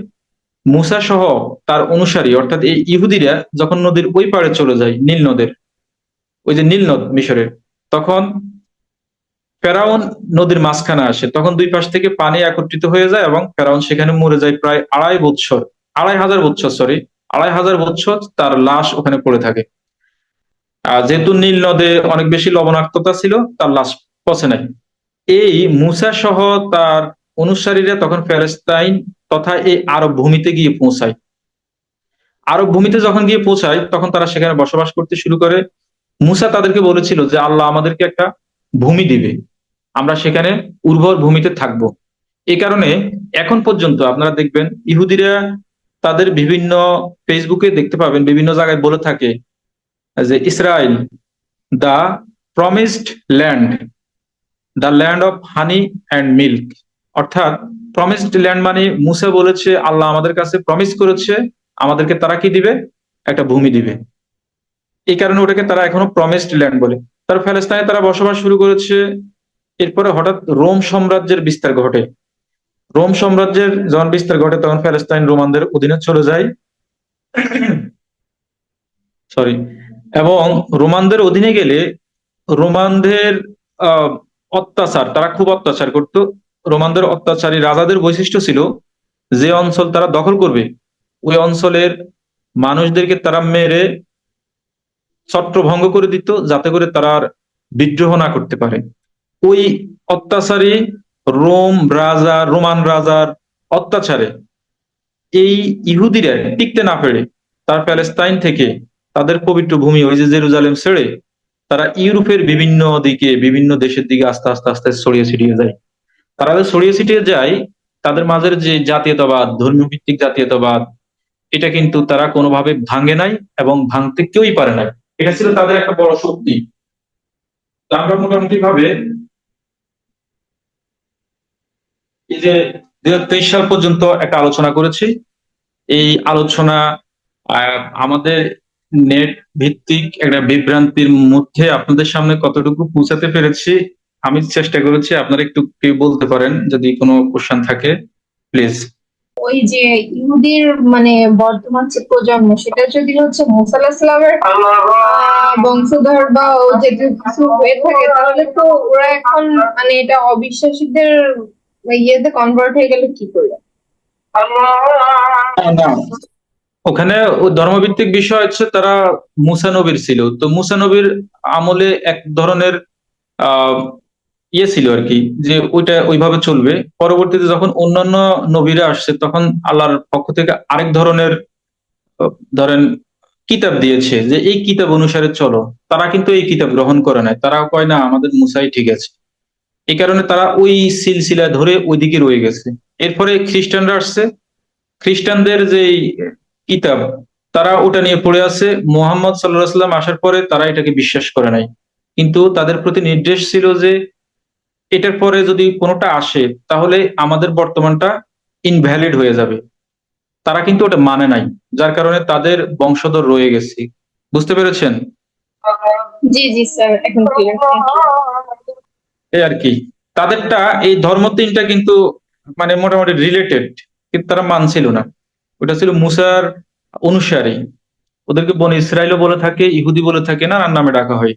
মুসা সহ তার অনুসারী অর্থাৎ এই ইহুদিরা যখন নদীর ওই পাড়ে চলে যায়, নীল নদের, ওই যে নীল নদ মিশরের, তখন ফেরাউন নদীর মাঝখানে আসে। তখন দুই পাশ থেকে পানি একত্রিত হয়ে যায় এবং ফেরাউন সেখানে মরে যায় প্রায় 2,500 বছর তার লাশ ওখানে পড়ে থাকে। যেহেতু নীল নদে অনেক বেশি লবণাক্ততা ছিল, তার লাশ পচে নাই। এই মুসা সহ তার অনুসারীরা তখন প্যালেস্তাইন তথা এই আরব ভূমিতে গিয়ে পৌঁছায়। আরব ভূমিতে যখন গিয়ে পৌঁছায় তখন তারা সেখানে বসবাস করতে শুরু করে। মুসা তাদেরকে বলেছিল যে আল্লাহ আমাদেরকে একটা ভূমি দিবে, আমরা সেখানে উর্বর ভূমিতে থাকব। এই কারণে এখন পর্যন্ত আপনারা দেখবেন ইহুদিরা তাদের বিভিন্ন ফেসবুকে দেখতে পাবেন বিভিন্ন জায়গায় বলে থাকে যে Israel the promised land, the land of honey and milk. অর্থাৎ প্রমিসড ল্যান্ড মানে মুসা বলেছে আল্লাহ আমাদের কাছে প্রমিস করেছে আমাদেরকে তারা কি দিবে, একটা ভূমি দিবে। এই কারণে ওটাকে তারা এখনো প্রমিসড ল্যান্ড বলে। তার প্যালেস্তাইনে তারা বসবাস শুরু করেছে। এরপরে হঠাৎ রোম সাম্রাজ্যের বিস্তার ঘটে। রোম সাম্রাজ্যের যখন বিস্তার ঘটে তখন প্যালেস্তাইন রোমানদের অধীনে চলে যায়, সরি। এবং রোমানদের অধীনে গেলে রোমানদের অত্যাচার, তারা খুব অত্যাচার করত। রোমানদের অত্যাচারী রাজাদের বৈশিষ্ট্য ছিল যে অঞ্চল তারা দখল করবে ওই অঞ্চলের মানুষদেরকে তারা মেরে ছত্রভঙ্গ করে দিত, যাতে করে তারা আর বিদ্রোহ না করতে পারে। ওই অত্যাচারী রোমান রাজার অত্যাচারে এই ইহুদিরা টিকতে না পেরে তার প্যালেস্তাইন থেকে তাদের পবিত্র ভূমি ওই যে জেরুজালেম ছেড়ে তারা ইউরোপের বিভিন্ন দিকে, বিভিন্ন দেশের দিকে আস্তে আস্তে আস্তে ছড়িয়ে ছিটিয়ে যায়। তারা যে ছড়িয়ে ছিটিয়ে যায়, তাদের মাঝের যে জাতীয়তাবাদ, ধর্মীয় ভিত্তিক জাতীয়তাবাদ, এটা কিন্তু তারা কোনোভাবে ভাঙে নাই এবং ভাঙতে কেউই পারে নাই। এটা ছিল তাদের একটা বড় শক্তি। আমরা মোটামুটি ভাবে এই যে 2023 সাল পর্যন্ত একটা আলোচনা করেছি। এই আলোচনা আমাদের নেট ভিত্তিক একটা বিভ্রান্তির মধ্যে আপনাদের সামনে কতটুকু পৌঁছাতে পেরেছি আমি চেষ্টা করেছি। আপনারা একটু কেউ বলতে পারেন যদি কোনো কোশ্চেন থাকে, প্লিজ। ওই যে ইহুদির মানে বর্তমান যে প্রজন্ম, সেটা যদি হচ্ছে মুসা আলাইহিস সালামের বংশধর বা ও যদি কিছু হয়ে থাকে, তাহলে তো ওরা এখন মানে এটা অবিশ্বাসীদের ইয়েতে কনভার্ট হয়ে গেলে কি করবে? না, ওখানে ওই ধর্মভিত্তিক বিষয় হচ্ছে তারা মুসা নবীর ছিল, তো মুসা নবীর আমলে এক ধরনের আহ ইয়ে ছিল আর কি, যে ওইটা ওইভাবে চলবে। পরবর্তীতে যখন অন্যান্য নবীরা আসছে তখন আল্লাহর পক্ষ থেকে আরেক ধরনের ধরেন কিতাব দিয়েছে, যে এই কিতাব অনুসারে চলো। তারা কিন্তু এই কিতাব গ্রহণ করে নাই, তারা কয় না আমাদের মুসাই ঠিক আছে। এই কারণে তারা ওই সিলসিলা ধরে ওইদিকে রয়ে গেছে। এরপরে খ্রিস্টানরা আসছে, খ্রিস্টানদের যে কিতাব তারা ওটা নিয়ে পড়ে আছে। মোহাম্মদ সাল্লাল্লাহু আলাইহি সাল্লাম আসার পরে তারা এটাকে বিশ্বাস করে নাই, কিন্তু তাদের প্রতি নির্দেশ ছিল যে এটার পরে যদি কোনোটা আসে তাহলে আমাদের বর্তমানটা ইনভ্যালিড হয়ে যাবে। তারা কিন্তু ওটা মানে নাই, যার কারণে তাদের বংশধর রয়ে গেছে। বুঝতে পেরেছেন? জি জি স্যার, এখন ক্লিয়ার, থ্যাংক ইউ। এই আর কি। তাদেরটা এই ধর্ম তিনটা কিন্তু মানে মোটামুটি রিলেটেড, কিন্তু তারা মানছিল না। ওটা ছিল মুসার অনুসারী। ওদেরকে বনি ইসরায়েলও বলে থাকে, ইহুদি বলে থাকে, নানান নামে ডাকা হয়।